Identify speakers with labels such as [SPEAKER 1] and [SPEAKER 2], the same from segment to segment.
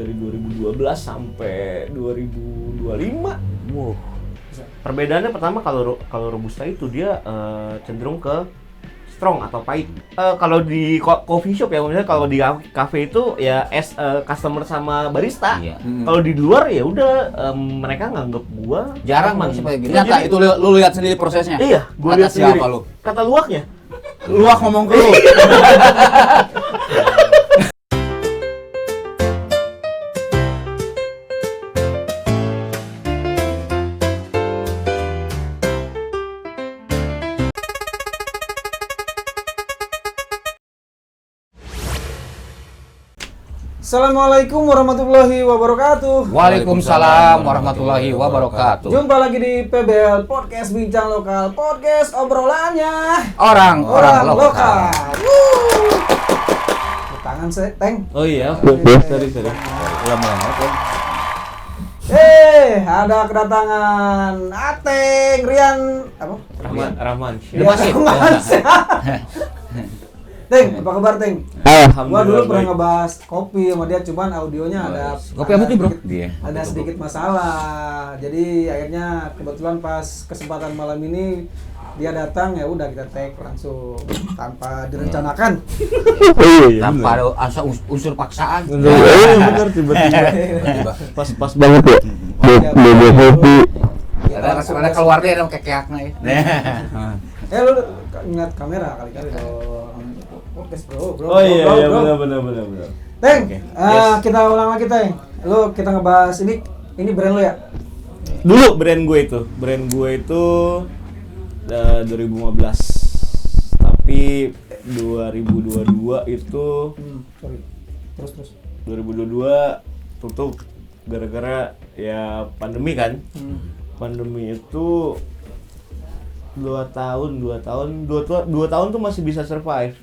[SPEAKER 1] dari 2012 sampai 2025.
[SPEAKER 2] Wow.
[SPEAKER 1] Perbedaannya pertama kalau robusta itu dia cenderung ke strong atau pahit. Kalau di coffee shop ya, misalnya kalau di cafe itu ya customer sama barista.
[SPEAKER 2] Iya.
[SPEAKER 1] Kalau di luar ya udah mereka nganggep gua
[SPEAKER 2] Jarang
[SPEAKER 1] teman.
[SPEAKER 2] sih kayak gitu.
[SPEAKER 3] Nyata itu lu lihat sendiri prosesnya.
[SPEAKER 1] Iya, gua
[SPEAKER 3] Kata
[SPEAKER 1] lihat sendiri.
[SPEAKER 3] siapa lu?
[SPEAKER 1] Kata luaknya.
[SPEAKER 3] Luak ngomong ke lu.
[SPEAKER 4] Assalamualaikum warahmatullahi wabarakatuh.
[SPEAKER 2] Waalaikumsalam warahmatullahi wabarakatuh.
[SPEAKER 4] Jumpa lagi di PBL Podcast Bincang Lokal, podcast obrolannya
[SPEAKER 2] Orang lokal.
[SPEAKER 4] Tangan saya, Teng.
[SPEAKER 1] Oh iya, sorry.
[SPEAKER 4] Ada kedatangan Ateng, Rian, apa?
[SPEAKER 1] Rahman.
[SPEAKER 4] Rahman. Teng, apa kabar Teng? Gua dulu pernah ngebahas kopi sama dia, cuman audionya
[SPEAKER 2] Kopi apa tuh, Bro?
[SPEAKER 4] Ada sedikit masalah. Jadi akhirnya kebetulan pas kesempatan malam ini dia datang, ya udah kita tag langsung tanpa direncanakan.
[SPEAKER 2] Tanpa ada unsur paksaan.
[SPEAKER 1] Bener tiba-tiba. Pas banget ya.
[SPEAKER 2] Ada keluarnya dong kekeaknya ya.
[SPEAKER 4] Lu ingat kamera kali-kali dong. Podcast bro.
[SPEAKER 1] Oh iya, benar.
[SPEAKER 4] Teng,
[SPEAKER 1] Oke,
[SPEAKER 4] kita ulang lagi Teng. Kita ngebahas ini brand lo ya?
[SPEAKER 1] Dulu brand gue itu 2015. Tapi 2022 itu
[SPEAKER 4] Sorry. Terus.
[SPEAKER 1] 2022 tutup gara-gara ya pandemi kan. Pandemi itu 2 tahun tuh masih bisa survive.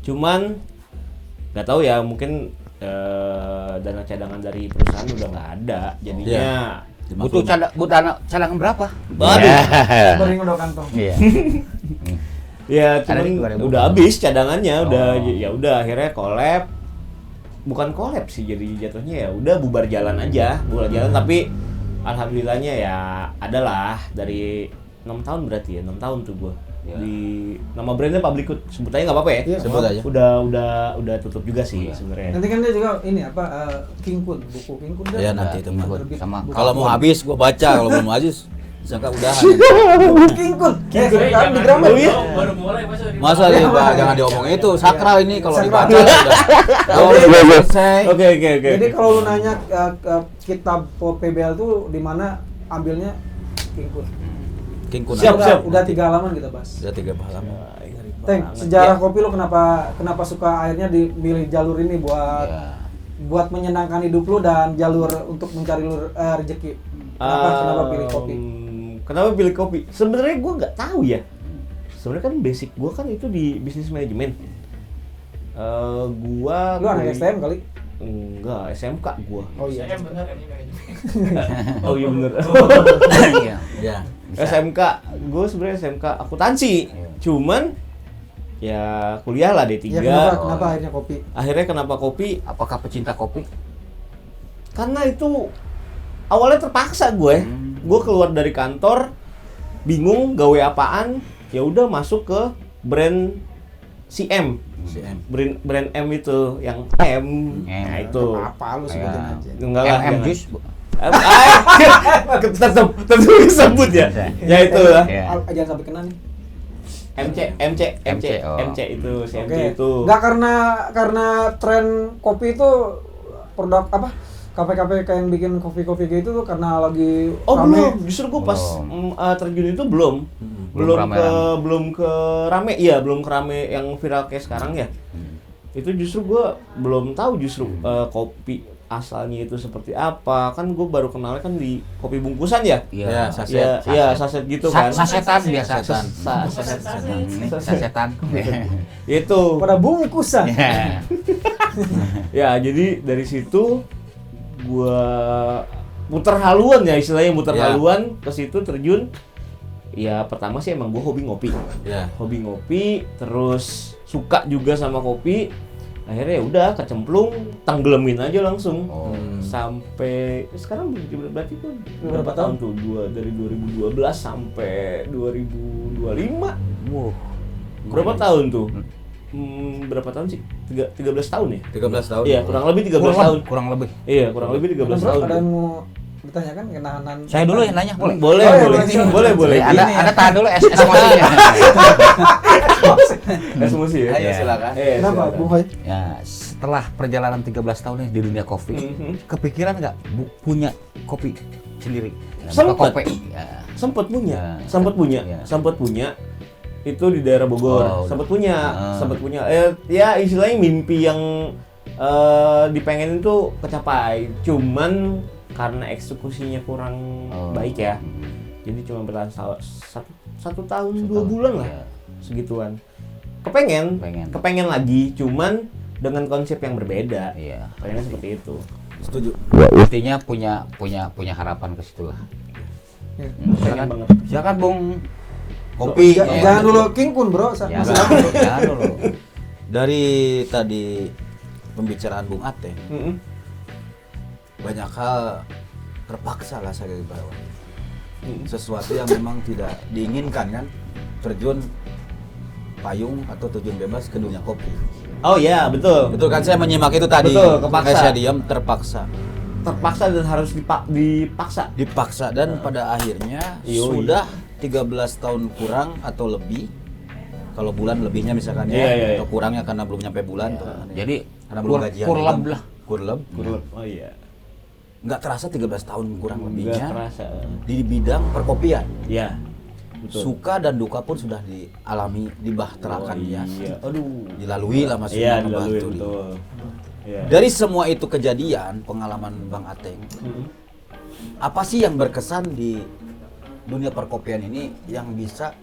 [SPEAKER 1] Cuman nggak tahu ya, mungkin dana cadangan dari perusahaan udah nggak ada, jadinya
[SPEAKER 2] Butuh cadangan berapa?
[SPEAKER 1] Waduh.
[SPEAKER 4] Bering udah kantong.
[SPEAKER 2] Iya.
[SPEAKER 1] Ya
[SPEAKER 2] Ada di
[SPEAKER 1] cuman
[SPEAKER 2] 2000.
[SPEAKER 1] udah habis cadangannya, ya udah akhirnya collab. Bukan collab sih, jadi jatuhnya ya udah bubar jalan aja, tapi alhamdulillahnya ya adalah dari 6 tahun berarti ya, 6 tahun tuh gua.
[SPEAKER 2] Ya.
[SPEAKER 1] Di nama brandnya Public Good, sebut aja nggak apa-apa ya?
[SPEAKER 4] Iya,
[SPEAKER 3] sebut aja.
[SPEAKER 1] Udah tutup juga sih sebenarnya.
[SPEAKER 4] Nanti kan dia juga ini apa King Kun, buku King Kun
[SPEAKER 3] Ya nanti itu mah.
[SPEAKER 2] Sama
[SPEAKER 3] Kalau mau habis gua baca, kalau belum habis sangka udahan.
[SPEAKER 4] buku King Kun. Kan di Gramet.
[SPEAKER 1] Oh iya?
[SPEAKER 5] Baru mulai
[SPEAKER 3] Masa dia jangan diomongin itu sakral ini kalau
[SPEAKER 4] Sakral.
[SPEAKER 3] dibaca udah. Kalau udah selesai.
[SPEAKER 1] Oke.
[SPEAKER 4] Jadi kalau lu nanya kitab PBL tuh di mana ambilnya King Kun.
[SPEAKER 3] King Kun.
[SPEAKER 1] Siap.
[SPEAKER 4] Udah 3 halaman kita bahas.
[SPEAKER 3] Udah 3 halaman.
[SPEAKER 4] Teng, sejarah kopi lu kenapa suka akhirnya dimilih jalur ini buat menyenangkan hidup lu dan jalur untuk mencari rezeki. Kenapa pilih kopi?
[SPEAKER 1] Kenapa pilih kopi? Sebenarnya gue nggak tahu ya. Sebenarnya kan basic gue kan itu di bisnis manajemen.
[SPEAKER 4] Lu anak STM kali?
[SPEAKER 1] Enggak, SMK gua.
[SPEAKER 4] Oh iya.
[SPEAKER 5] Saya benar ini manajemen.
[SPEAKER 1] Oh iya bener.
[SPEAKER 2] Iya.
[SPEAKER 3] Ya.
[SPEAKER 1] SMK, gue sebenarnya SMK akuntansi. Cuman ya kuliah lah D3.
[SPEAKER 4] Ya, kenapa akhirnya kopi?
[SPEAKER 1] Akhirnya kenapa kopi?
[SPEAKER 2] Apakah pecinta kopi?
[SPEAKER 1] Karena itu awalnya terpaksa gue. Gue keluar dari kantor bingung gawe apaan, ya udah masuk ke brand CM. Brand M itu yang M. Nah itu.
[SPEAKER 4] Apa lu sebutin aja?
[SPEAKER 1] Enggak lah.
[SPEAKER 2] MM
[SPEAKER 1] jangan.
[SPEAKER 2] Jus.
[SPEAKER 1] Tetap disebut ya. Ya itu lah.
[SPEAKER 4] Jangan sampai kena nih.
[SPEAKER 1] MC itu, CMC
[SPEAKER 4] Oke.
[SPEAKER 1] itu.
[SPEAKER 4] Enggak karena tren kopi itu produk apa? Kafe-kafe kayak yang bikin kopi-kopi gitu tuh karena lagi
[SPEAKER 1] Oh
[SPEAKER 4] rame.
[SPEAKER 1] belum, justru gue pas terjun itu belum ke rame, iya belum ke rame yang viral kayak sekarang ya. Itu justru gue belum tahu kopi asalnya itu seperti apa. Kan gue baru kenal kan di kopi bungkusan ya.
[SPEAKER 3] Ya, saset.
[SPEAKER 1] Iya saset gitu kan.
[SPEAKER 2] Sasetan biasa. Sasetan.
[SPEAKER 1] Itu.
[SPEAKER 4] Pada bungkusan.
[SPEAKER 1] Ya jadi dari situ gue muter haluan ya istilahnya haluan ke situ terjun. Ya pertama sih emang gue hobi ngopi.
[SPEAKER 3] Ya.
[SPEAKER 1] Hobi ngopi, terus suka juga sama kopi. Akhirnya ya udah kecemplung, tenggelamin aja langsung.
[SPEAKER 2] Oh.
[SPEAKER 1] Sampai sekarang berarti tuh berapa
[SPEAKER 4] Berapa
[SPEAKER 1] tahun tuh? Dari 2012 sampai 2025.
[SPEAKER 2] Wow.
[SPEAKER 1] Berapa tahun tuh? Berapa tahun sih? 13 tahun ya?
[SPEAKER 3] 13 tahun.
[SPEAKER 1] Iya, kurang lebih 13 tahun.
[SPEAKER 2] Kurang lebih.
[SPEAKER 1] Iya, kurang lebih 13 tahun.
[SPEAKER 4] Ada yang mau ditanyakan kenahanan?
[SPEAKER 2] Saya dulu yang nanya, boleh?
[SPEAKER 1] Boleh,
[SPEAKER 4] Oh, iya,
[SPEAKER 1] boleh.
[SPEAKER 4] boleh.
[SPEAKER 1] Boleh, boleh.
[SPEAKER 2] Anda tahan dulu emosinya.
[SPEAKER 1] Emosi ya?
[SPEAKER 3] Ayo silakan.
[SPEAKER 4] Kenapa,
[SPEAKER 1] silakan.
[SPEAKER 4] Bung Hoy?
[SPEAKER 2] Ya, setelah perjalanan 13 tahun nih di dunia kopi,
[SPEAKER 1] Mhm.
[SPEAKER 2] kepikiran nggak punya kopi sendiri?
[SPEAKER 1] Sempet.
[SPEAKER 2] Kopi. Ya.
[SPEAKER 1] Sempat punya,
[SPEAKER 2] Ya.
[SPEAKER 1] sempat punya,
[SPEAKER 2] Ya.
[SPEAKER 1] sempat punya. Itu di daerah Bogor.
[SPEAKER 2] Oh,
[SPEAKER 1] Sempat punya,
[SPEAKER 2] Ah.
[SPEAKER 1] sempat punya. Ya istilahnya mimpi yang dipengenin tuh kecapai. Cuman karena eksekusinya kurang
[SPEAKER 2] Oh.
[SPEAKER 1] baik ya. Jadi cuma bertahan satu tahun 2 bulan lah,
[SPEAKER 2] Ya.
[SPEAKER 1] segituan. Kepengen lagi, cuman dengan konsep yang berbeda.
[SPEAKER 2] Iya.
[SPEAKER 1] Pengennya seperti itu.
[SPEAKER 3] Setuju.
[SPEAKER 2] Artinya punya harapan ke situ lah.
[SPEAKER 4] Ya.
[SPEAKER 1] Pengen banget.
[SPEAKER 2] Silakan Bung.
[SPEAKER 3] Kopi.
[SPEAKER 4] Jangan dulu King Kun, Bro.
[SPEAKER 2] Ya,
[SPEAKER 4] Masih
[SPEAKER 2] jangan dulu.
[SPEAKER 3] Dari tadi pembicaraan Bung Ateng,
[SPEAKER 1] Mm-mm.
[SPEAKER 3] banyak hal terpaksa lah saya bawa. Sesuatu yang memang tidak diinginkan kan, terjun payung atau terjun bebas ke dunia kopi.
[SPEAKER 1] Oh iya, betul.
[SPEAKER 3] Betul kan, saya menyimak itu tadi.
[SPEAKER 1] Betul, kepaksa.
[SPEAKER 3] Makanya saya diam, terpaksa.
[SPEAKER 1] Terpaksa dan harus dipaksa.
[SPEAKER 3] Dipaksa dan pada akhirnya
[SPEAKER 1] Yoi.
[SPEAKER 3] sudah 13 tahun kurang atau lebih. Kalau bulan lebihnya misalkan ya,
[SPEAKER 1] Iya, iya, iya.
[SPEAKER 3] atau kurangnya karena belum nyampe bulan. tuh.
[SPEAKER 2] Jadi
[SPEAKER 3] Karena belum gajian.
[SPEAKER 2] kurlab
[SPEAKER 3] juga.
[SPEAKER 2] lah.
[SPEAKER 3] Kurlab.
[SPEAKER 1] Oh iya.
[SPEAKER 3] Nggak terasa 13 tahun kurang
[SPEAKER 1] Nggak
[SPEAKER 3] lebihnya
[SPEAKER 1] terasa.
[SPEAKER 3] di bidang perkopian.
[SPEAKER 1] Iya. Betul.
[SPEAKER 3] Suka dan duka pun sudah dialami, dibahterakan ya.
[SPEAKER 1] Iya. Aduh.
[SPEAKER 3] Dilalui lah maksudnya.
[SPEAKER 1] Iya, dilalui
[SPEAKER 3] membantu.
[SPEAKER 1] betul. Iya.
[SPEAKER 3] Dari semua itu kejadian, pengalaman Bang Ateng,
[SPEAKER 1] Mm-mm.
[SPEAKER 3] apa sih yang berkesan di dunia perkopian ini yang bisa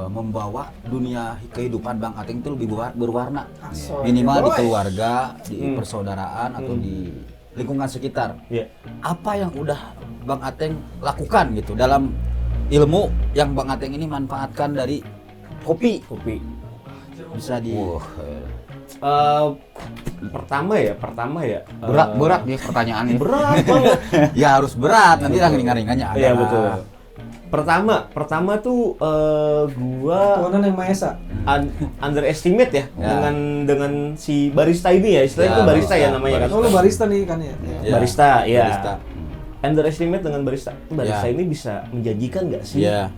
[SPEAKER 3] membawa dunia kehidupan Bang Ateng itu lebih berwarna?
[SPEAKER 4] Asoy.
[SPEAKER 3] Minimal di
[SPEAKER 4] Boy.
[SPEAKER 3] keluarga, di
[SPEAKER 1] Hmm.
[SPEAKER 3] persaudaraan atau di lingkungan sekitar.
[SPEAKER 1] Iya.
[SPEAKER 3] Apa yang udah Bang Ateng lakukan gitu dalam ilmu yang Bang Ateng ini manfaatkan dari kopi?
[SPEAKER 1] Kopi.
[SPEAKER 3] Bisa di
[SPEAKER 1] Pertama ya.
[SPEAKER 2] Berat dia pertanyaannya.
[SPEAKER 1] Berat banget.
[SPEAKER 3] ya harus berat, nanti ringan-ringannya ada.
[SPEAKER 1] Iya betul. Pertama tuh gua
[SPEAKER 4] Tuhanan yang Maha Esa.
[SPEAKER 1] underestimate ya,
[SPEAKER 3] Ya.
[SPEAKER 1] dengan si barista ini ya, istilahnya
[SPEAKER 3] Ya,
[SPEAKER 1] itu barista ya
[SPEAKER 3] barista.
[SPEAKER 1] namanya kan.
[SPEAKER 4] Oh, lu barista nih kan ya?
[SPEAKER 3] Ya.
[SPEAKER 1] Barista, ya.
[SPEAKER 3] Barista.
[SPEAKER 1] Underestimate dengan barista. Barista
[SPEAKER 3] Ya.
[SPEAKER 1] ini bisa menjanjikan nggak sih?
[SPEAKER 3] Iya.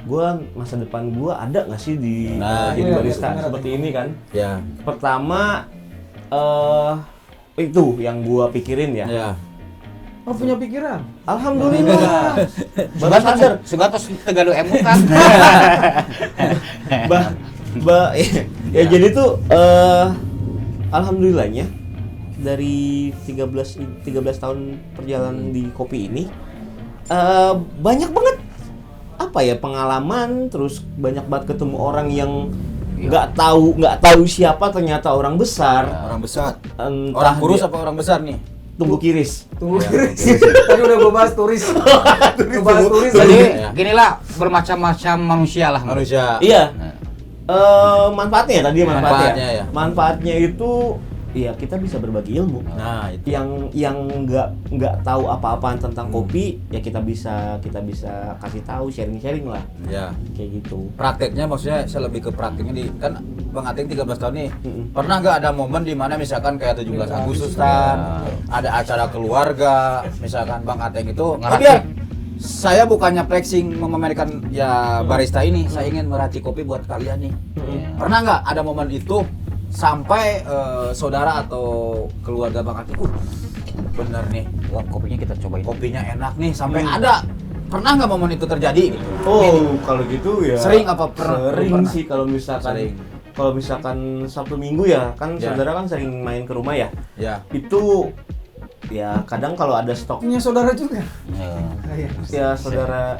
[SPEAKER 1] Gua masa depan gua ada nggak sih di
[SPEAKER 3] Nah,
[SPEAKER 1] jadi
[SPEAKER 4] iya,
[SPEAKER 1] barista
[SPEAKER 4] iya,
[SPEAKER 1] seperti ini kan?
[SPEAKER 3] Ya.
[SPEAKER 1] Pertama itu yang gua pikirin ya.
[SPEAKER 3] Ya.
[SPEAKER 4] Oh, punya pikiran.
[SPEAKER 1] Alhamdulillah. Baru sadar.
[SPEAKER 2] Segatos tegadu emu kan.
[SPEAKER 1] Ya jadi tuh alhamdulillahnya dari 13 tahun perjalanan di kopi ini banyak banget apa ya pengalaman, terus banyak banget ketemu orang yang nggak tahu siapa ternyata orang besar.
[SPEAKER 3] Orang besar.
[SPEAKER 1] Entah
[SPEAKER 3] Orang kurus
[SPEAKER 1] dia
[SPEAKER 3] apa orang besar nih?
[SPEAKER 1] tumbuh kiris.
[SPEAKER 4] Tunggu turis. Tadi udah gua bahas turis. Gua bahas turis.
[SPEAKER 2] Jadi
[SPEAKER 3] Ya.
[SPEAKER 2] ginilah bermacam-macam manusia lah.
[SPEAKER 3] Manusia.
[SPEAKER 1] Iya.
[SPEAKER 2] Nah,
[SPEAKER 1] Manfaatnya ya tadi manfaatnya.
[SPEAKER 3] Manfaatnya ya.
[SPEAKER 1] Manfaatnya itu ya kita bisa berbagi ilmu.
[SPEAKER 3] Nah, itu.
[SPEAKER 1] Yang nggak tahu apa-apaan tentang kopi ya kita bisa kasih tahu, sharing lah
[SPEAKER 3] Ya.
[SPEAKER 1] kayak gitu.
[SPEAKER 3] Prakteknya maksudnya saya lebih ke prakteknya di kan Bang Ateng 13 tahun nih.
[SPEAKER 1] Mm-mm.
[SPEAKER 3] Pernah nggak ada momen di mana misalkan kayak 17 Agustusan, ada acara keluarga, misalkan Bang Ateng itu
[SPEAKER 2] Ngeracik.
[SPEAKER 3] biar saya bukannya flexing memamerkan ya barista ini, saya ingin meracik kopi buat kalian nih. Pernah nggak ada momen itu sampai saudara atau keluarga Bang Ateng, bener nih,
[SPEAKER 2] wah kopinya kita cobain.
[SPEAKER 3] kopinya enak nih, sampai ada. Pernah nggak momen itu terjadi? Gitu?
[SPEAKER 1] Oh, kalau gitu ya
[SPEAKER 3] Sering apa pernah?
[SPEAKER 1] Sering
[SPEAKER 3] Pernah.
[SPEAKER 1] sih
[SPEAKER 3] Sering.
[SPEAKER 1] kalau misalkan Sabtu Minggu ya kan
[SPEAKER 3] Ya.
[SPEAKER 1] saudara kan sering main ke rumah ya.
[SPEAKER 3] Ya.
[SPEAKER 1] Itu ya kadang kalau ada stok
[SPEAKER 4] Punya saudara juga.
[SPEAKER 2] Ya.
[SPEAKER 4] Ah, iya.
[SPEAKER 1] ya saudara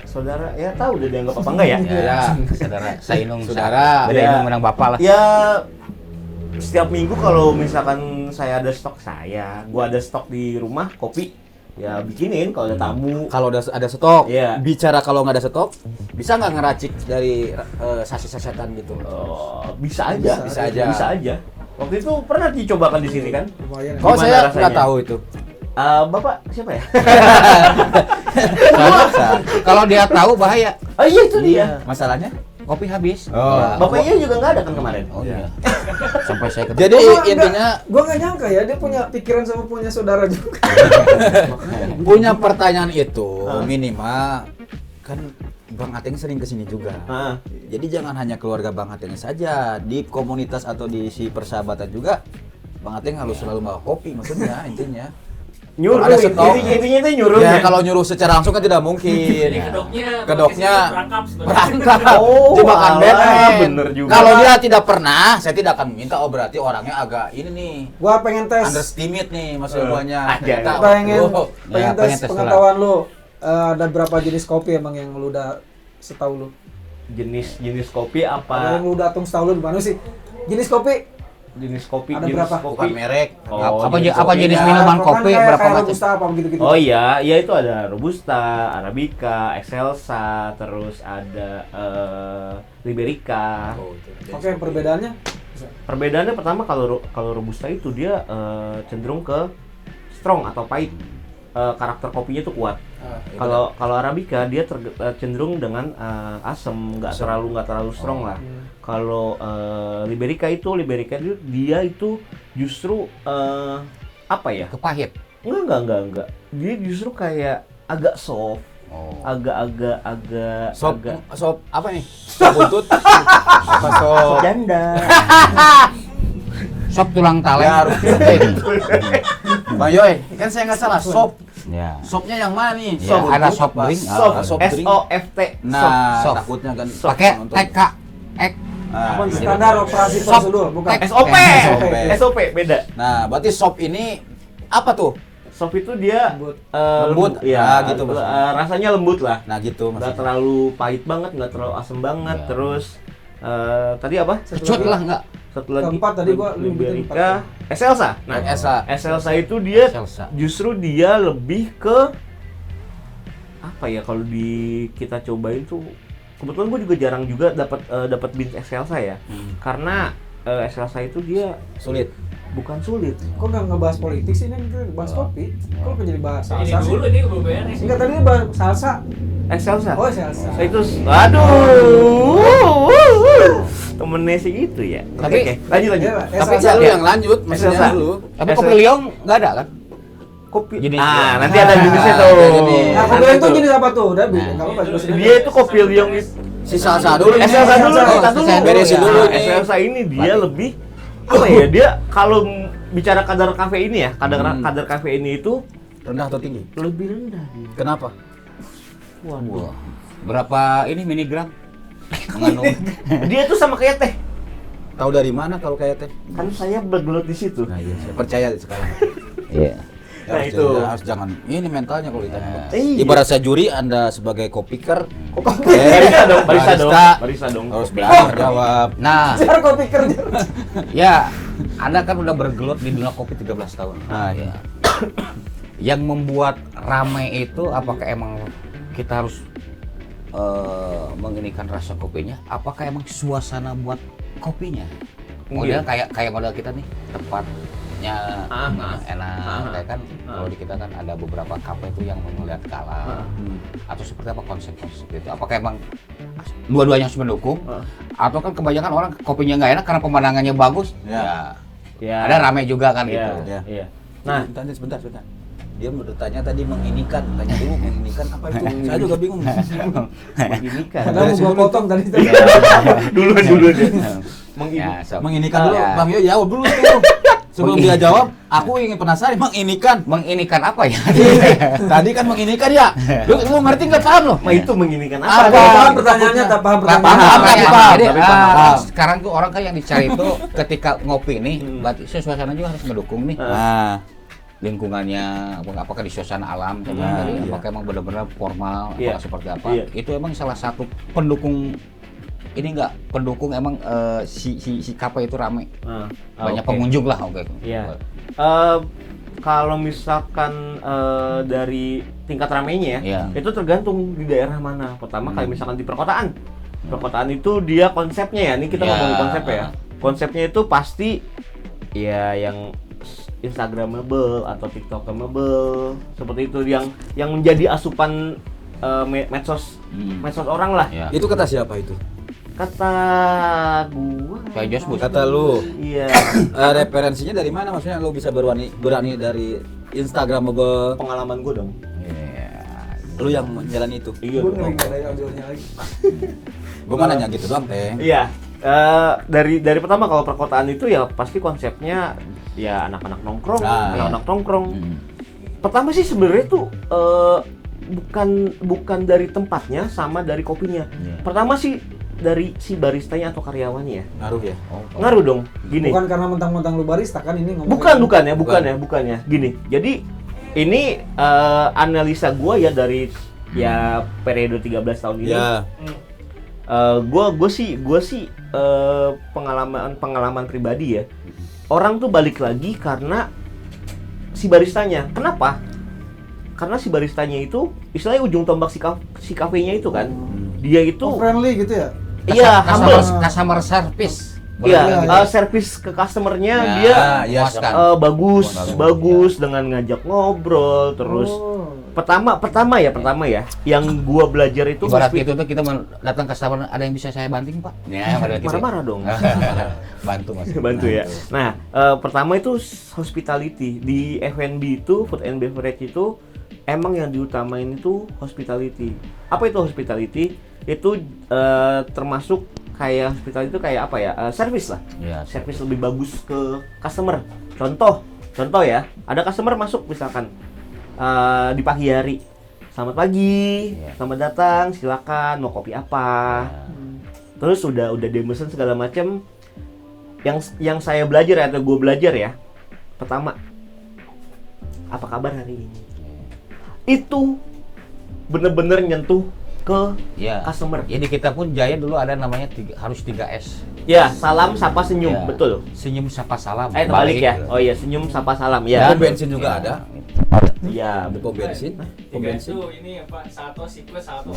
[SPEAKER 1] ya tahu udah dianggap apa enggak ya?
[SPEAKER 3] Ya.
[SPEAKER 2] Saudara, Sainung,
[SPEAKER 3] Saudara.
[SPEAKER 2] beda
[SPEAKER 1] Ya.
[SPEAKER 2] inung menang bapak lah.
[SPEAKER 1] Ya setiap minggu kalau misalkan saya ada stok gua ada stok di rumah kopi, ya bikinin kalau ada tamu.
[SPEAKER 3] Kalau ada stok,
[SPEAKER 1] Iya.
[SPEAKER 3] bicara kalau nggak ada stok, bisa nggak ngeracik dari saset-sasetan gitu?
[SPEAKER 1] Bisa aja,
[SPEAKER 3] Bisa aja.
[SPEAKER 1] bisa aja. Waktu itu pernah dicobakan di sini kan?
[SPEAKER 4] Lumayan.
[SPEAKER 3] Kalau
[SPEAKER 1] Gimana
[SPEAKER 3] saya
[SPEAKER 1] rasanya?
[SPEAKER 3] nggak tahu itu.
[SPEAKER 1] Bapak siapa ya?
[SPEAKER 2] Soalnya kalau dia tahu bahaya.
[SPEAKER 1] Oh iya itu dia.
[SPEAKER 3] Masalahnya?
[SPEAKER 2] Kopi habis.
[SPEAKER 3] Oh.
[SPEAKER 2] Ya.
[SPEAKER 1] Bapaknya juga nggak ada kan kemarin?
[SPEAKER 2] Oh iya. Sampai saya ketemu.
[SPEAKER 3] Jadi intinya
[SPEAKER 4] gue nggak nyangka ya dia punya pikiran sama punya saudara juga.
[SPEAKER 3] punya pertanyaan itu minimal kan Bang Ateng sering kesini juga.
[SPEAKER 1] Ah.
[SPEAKER 3] Jadi jangan hanya keluarga Bang Ateng saja, di komunitas atau di si persahabatan juga Bang Ateng harus selalu bawa kopi maksudnya intinya.
[SPEAKER 1] Nyuruh,
[SPEAKER 3] Ada stok.
[SPEAKER 1] intinya itu nyuruh
[SPEAKER 3] Ya kalau nyuruh secara langsung kan tidak mungkin.
[SPEAKER 5] Jadi
[SPEAKER 3] Kedoknya
[SPEAKER 5] perangkap sebenarnya.
[SPEAKER 3] perangkap.
[SPEAKER 1] Oh,
[SPEAKER 3] Jebakan
[SPEAKER 1] alah,
[SPEAKER 3] Batman.
[SPEAKER 1] bener juga.
[SPEAKER 3] Kalau dia tidak pernah, saya tidak akan meminta. Oh berarti orangnya agak ini nih.
[SPEAKER 4] Gua pengen tes,
[SPEAKER 3] Underestimate nih maksud guanya.
[SPEAKER 1] Aja.
[SPEAKER 3] Ternyata,
[SPEAKER 4] pengen
[SPEAKER 3] oh,
[SPEAKER 2] Ya,
[SPEAKER 4] tes
[SPEAKER 2] pengen tes
[SPEAKER 4] pengetahuan lu. Ada berapa jenis kopi emang yang lu udah setahu lu?
[SPEAKER 1] jenis kopi
[SPEAKER 4] Ada
[SPEAKER 1] apa?
[SPEAKER 4] yang lu udah hitung setahu lu di mana sih? Jenis kopi
[SPEAKER 1] Jenis kopi,
[SPEAKER 4] Ada
[SPEAKER 1] jenis
[SPEAKER 4] berapa?
[SPEAKER 1] kopi.
[SPEAKER 3] bukan merek.
[SPEAKER 1] Oh,
[SPEAKER 2] apa
[SPEAKER 1] jenis
[SPEAKER 2] apa
[SPEAKER 1] kopi.
[SPEAKER 2] jenis
[SPEAKER 3] ya.
[SPEAKER 2] minuman
[SPEAKER 4] Kan
[SPEAKER 2] kopi
[SPEAKER 4] kayak
[SPEAKER 2] berapa macam?
[SPEAKER 4] Robusta apa gitu-gitu.
[SPEAKER 1] Oh iya, iya itu ada Robusta, Arabica, Excelsa, terus ada Liberica.
[SPEAKER 3] Oh, itu.
[SPEAKER 4] Oke, perbedaannya?
[SPEAKER 1] Perbedaannya pertama kalau Robusta itu dia cenderung ke strong atau pahit. Karakter kopinya itu kuat. Kalau Arabica dia cenderung dengan asam, nggak terlalu strong lah. Kalau Liberica itu dia itu justru apa ya?
[SPEAKER 2] Kepahit.
[SPEAKER 1] Enggak. Dia justru kayak agak soft,
[SPEAKER 2] Oh.
[SPEAKER 1] agak
[SPEAKER 3] Sop apa nih? Sop buntut? Apa sop?
[SPEAKER 1] janda.
[SPEAKER 2] Sop tulang taleng.
[SPEAKER 3] Ya, harus. Bang Yoy, kan saya nggak salah. Sop.
[SPEAKER 2] Ya.
[SPEAKER 3] Sopnya yang mana nih?
[SPEAKER 2] Ya, ada sop
[SPEAKER 3] apa?
[SPEAKER 2] drink.
[SPEAKER 1] Soft,
[SPEAKER 3] Sop drink.
[SPEAKER 1] SOFT.
[SPEAKER 3] Nah,
[SPEAKER 2] Sop.
[SPEAKER 3] takutnya kan
[SPEAKER 2] Pakai TK.
[SPEAKER 3] Nah,
[SPEAKER 4] Standar operasi
[SPEAKER 2] Sop.
[SPEAKER 4] prosedur, bukan?
[SPEAKER 1] SOP.
[SPEAKER 3] SOP.
[SPEAKER 1] SOP beda.
[SPEAKER 3] Nah, berarti sop ini apa tuh?
[SPEAKER 1] Soft itu dia
[SPEAKER 4] Lembut.
[SPEAKER 3] Lembut?
[SPEAKER 1] ya,
[SPEAKER 3] Ah, gitu maksudnya.
[SPEAKER 1] rasanya lembut lah.
[SPEAKER 3] Nah, gitu
[SPEAKER 1] Nggak
[SPEAKER 3] maksudnya.
[SPEAKER 1] terlalu pahit banget, nggak terlalu asam banget.
[SPEAKER 2] Ya.
[SPEAKER 1] Terus tadi apa?
[SPEAKER 2] Kecut lah enggak?
[SPEAKER 1] Satu lagi.
[SPEAKER 4] Keempat tadi gua nyebutin
[SPEAKER 1] Liberica, Excelsa. Nah, Excelsa itu dia
[SPEAKER 2] Excelsa.
[SPEAKER 1] justru dia lebih ke apa ya kalau kita cobain tuh kebetulan gue juga jarang juga dapat beans Excelsa ya. Karena Excelsa itu dia
[SPEAKER 3] Sulit.
[SPEAKER 1] bukan sulit.
[SPEAKER 4] Kok nggak ngebahas politik sih, ini kita bahas kopi? Kok jadi bahas
[SPEAKER 5] Ini
[SPEAKER 4] salsa sih?
[SPEAKER 5] dulu ini belum beres.
[SPEAKER 4] Enggak, tadi bahas salsa.
[SPEAKER 1] Excelsa.
[SPEAKER 4] Oh, salsa.
[SPEAKER 1] Itu aduh. Temennya sih itu ya.
[SPEAKER 2] Tapi-
[SPEAKER 1] Oke, lanjut.
[SPEAKER 4] Iya,
[SPEAKER 3] Tapi
[SPEAKER 4] salsa.
[SPEAKER 3] dulu yang lanjut, maksudnya
[SPEAKER 1] Excelsa.
[SPEAKER 3] dulu.
[SPEAKER 2] Tapi kopi liong enggak ada kan?
[SPEAKER 1] Kopi.
[SPEAKER 2] Jenis-
[SPEAKER 1] Nanti ada jenisnya
[SPEAKER 3] Nah,
[SPEAKER 1] tuh.
[SPEAKER 3] ada jenis.
[SPEAKER 4] Nah, kopi itu jenis apa tuh? Udah,
[SPEAKER 2] Nah.
[SPEAKER 4] enggak apa-apa. jelasin.
[SPEAKER 1] Dia itu kopi liong itu.
[SPEAKER 3] Si salsa dulu.
[SPEAKER 1] Excelsa dulu,
[SPEAKER 4] Excelsa.
[SPEAKER 1] kita dulu.
[SPEAKER 3] Beresin dulu nih.
[SPEAKER 1] Excelsa ini dia lebih apa ya? Dia kalau bicara kadar kafein ini ya, kadar kafein ini itu
[SPEAKER 3] Rendah atau tinggi?
[SPEAKER 1] lebih rendah dia.
[SPEAKER 3] Kenapa?
[SPEAKER 1] Waduh.
[SPEAKER 2] Wah. Berapa ini miligram? Mengandung.
[SPEAKER 1] Dia itu sama kayak teh.
[SPEAKER 3] Tahu dari mana kalau kayak teh?
[SPEAKER 1] Kan saya bergelut di situ.
[SPEAKER 3] Nah, iya, saya percaya sekarang.
[SPEAKER 2] Iya.
[SPEAKER 1] Nah,
[SPEAKER 3] Harus
[SPEAKER 1] itu.
[SPEAKER 3] harus jangan ini mentalnya kalau ditanya.
[SPEAKER 1] Iya.
[SPEAKER 3] Ibarat saya juri, Anda sebagai kopiker,
[SPEAKER 1] Barista dong, barista dong.
[SPEAKER 3] harus belajar jawab.
[SPEAKER 2] Nah,
[SPEAKER 4] Cara kopi kerja.
[SPEAKER 2] ya, Anda kan udah bergelut di dunia kopi 13 tahun.
[SPEAKER 3] Nah, iya.
[SPEAKER 2] Yang membuat ramai itu apakah emang kita harus menginikan rasa kopinya? Apakah emang suasana buat kopinya? Model kayak model kita nih, tempatnya enak, kayak kan kalau di kita kan ada beberapa kafe itu yang melihat ke alam. Atau seperti apa konsep-konsep itu? Apakah emang dua-duanya harus mendukung? Atau kan kebanyakan orang kopinya nggak enak karena pemandangannya bagus?
[SPEAKER 3] Ya.
[SPEAKER 1] Ya.
[SPEAKER 2] Ada ramai juga kan
[SPEAKER 1] Iya,
[SPEAKER 2] gitu.
[SPEAKER 3] Ya.
[SPEAKER 1] iya. Nah,
[SPEAKER 3] Sebentar. Dia bertanya tadi menginikan, tanya dulu menginikan apa itu? Saya juga bingung.
[SPEAKER 1] begini kan.
[SPEAKER 4] Padahal mau gua potong tadi.
[SPEAKER 1] dulu deh.
[SPEAKER 2] Ya, so.
[SPEAKER 3] Menginikan dulu,
[SPEAKER 2] Ya.
[SPEAKER 3] Bang Yo jawab dulu tuh. Sebelum dia jawab, aku ingin penasaran menginikan.
[SPEAKER 2] Menginikan apa ya?
[SPEAKER 3] Tadi kan menginikan ya. Lu ngerti nggak paham lo?
[SPEAKER 1] Mah itu menginikan
[SPEAKER 3] Apa?
[SPEAKER 1] apa?
[SPEAKER 4] Paham pertanyaannya, tak paham
[SPEAKER 3] Nggak
[SPEAKER 4] pertanyaannya.
[SPEAKER 3] paham,
[SPEAKER 2] Makanya,
[SPEAKER 3] paham.
[SPEAKER 2] jadi,
[SPEAKER 3] Tapi paham.
[SPEAKER 2] sekarang tuh orang kan yang dicari itu ketika ngopi nih, berarti suasana juga harus mendukung nih.
[SPEAKER 3] Nah,
[SPEAKER 2] Lingkungannya, apakah di suasana alam,
[SPEAKER 3] Nah,
[SPEAKER 2] tadi,
[SPEAKER 3] iya.
[SPEAKER 2] apakah emang benar-benar formal,
[SPEAKER 1] Iya.
[SPEAKER 2] apakah seperti apa?
[SPEAKER 1] Iya.
[SPEAKER 2] Itu emang salah satu pendukung ini enggak pendukung emang si kafe itu ramai, banyak
[SPEAKER 1] Oke.
[SPEAKER 2] pengunjung lah, oke.
[SPEAKER 1] Iya. Kalau misalkan dari tingkat ramainya ya,
[SPEAKER 2] Iya.
[SPEAKER 1] itu tergantung di daerah mana. Pertama kayak misalkan di perkotaan. Perkotaan itu dia konsepnya ya, ini kita
[SPEAKER 2] Iya.
[SPEAKER 1] ngomongin konsep ya. Konsepnya itu pasti ya yang Instagramable atau TikTokable seperti itu yang menjadi asupan medsos orang lah.
[SPEAKER 2] Ya.
[SPEAKER 3] Itu kata siapa itu?
[SPEAKER 1] Kata gua.
[SPEAKER 2] Kayak Josbus.
[SPEAKER 3] Kata lu.
[SPEAKER 1] Iya.
[SPEAKER 3] Referensinya dari mana? Maksudnya lu bisa berani dari Instagramable.
[SPEAKER 1] Pengalaman gua dong.
[SPEAKER 2] Iya.
[SPEAKER 3] Lu yang menjalani itu.
[SPEAKER 1] Iya.
[SPEAKER 4] Gue
[SPEAKER 1] dong.
[SPEAKER 4] ngeri nggak ada audionya lagi.
[SPEAKER 3] Gua mah nanya gitu doang, Teng.
[SPEAKER 1] Iya. Dari pertama kalau perkotaan itu ya pasti konsepnya ya anak-anak nongkrong, anak-anak nongkrong. Pertama sih sebenarnya tuh bukan dari tempatnya sama dari kopinya. Pertama sih dari si baristanya atau karyawannya ya.
[SPEAKER 3] Ngaruh ya?
[SPEAKER 1] Ngaruh dong. Gini.
[SPEAKER 4] Bukan karena mentang-mentang lu barista kan ini ngomongin.
[SPEAKER 1] Bukan ya. Gini. Jadi ini analisa gua ya dari ya periode 13 tahun ini.
[SPEAKER 3] Ya.
[SPEAKER 1] Gue sih pengalaman pribadi ya. Orang tuh balik lagi karena si baristanya. Kenapa? Karena si baristanya itu istilahnya ujung tombak si kafenya itu kan. Dia itu
[SPEAKER 4] friendly gitu ya.
[SPEAKER 1] iya humble.
[SPEAKER 2] Customer service.
[SPEAKER 1] Iya,
[SPEAKER 4] Iya.
[SPEAKER 1] service ke customernya
[SPEAKER 2] Ya,
[SPEAKER 1] dia
[SPEAKER 2] memuaskan.
[SPEAKER 1] bagus dengan ngajak ngobrol terus. Pertama ya yang gua belajar itu
[SPEAKER 2] Ibarat gitu tuh kita datang customer, ada yang bisa saya banting Pak? Ya, pada gitu.
[SPEAKER 1] marah-marah dong.
[SPEAKER 2] Bantu Mas.
[SPEAKER 1] Bantu ya. Nah, pertama itu hospitality. Di F&B itu, food and beverage itu emang yang diutamain itu hospitality. Apa itu hospitality? Itu termasuk kayak hospitality itu kayak apa ya? Service lah.
[SPEAKER 2] Iya.
[SPEAKER 1] Service lebih bagus ke customer. Contoh ya, ada customer masuk misalkan di pagi hari. Selamat pagi, selamat datang, silakan mau kopi apa. Terus udah dimesin segala macam. Yang saya belajar atau gue belajar ya, pertama, apa kabar hari ini? Itu bener-bener nyentuh ke customer.
[SPEAKER 2] Ya di kita pun Jaya dulu ada namanya harus 3S.
[SPEAKER 1] Ya, salam, sapa, senyum,
[SPEAKER 2] Ya.
[SPEAKER 1] betul.
[SPEAKER 2] Senyum sapa salam.
[SPEAKER 1] Terbalik ya.
[SPEAKER 2] Gitu.
[SPEAKER 1] Oh iya, senyum, sapa, salam.
[SPEAKER 3] Di
[SPEAKER 1] Ya.
[SPEAKER 3] pom bensin juga ada.
[SPEAKER 1] Iya,
[SPEAKER 3] Di pom bensin. Pom
[SPEAKER 5] Tiga
[SPEAKER 3] bensin.
[SPEAKER 5] itu ini apa? Satu siklus satu.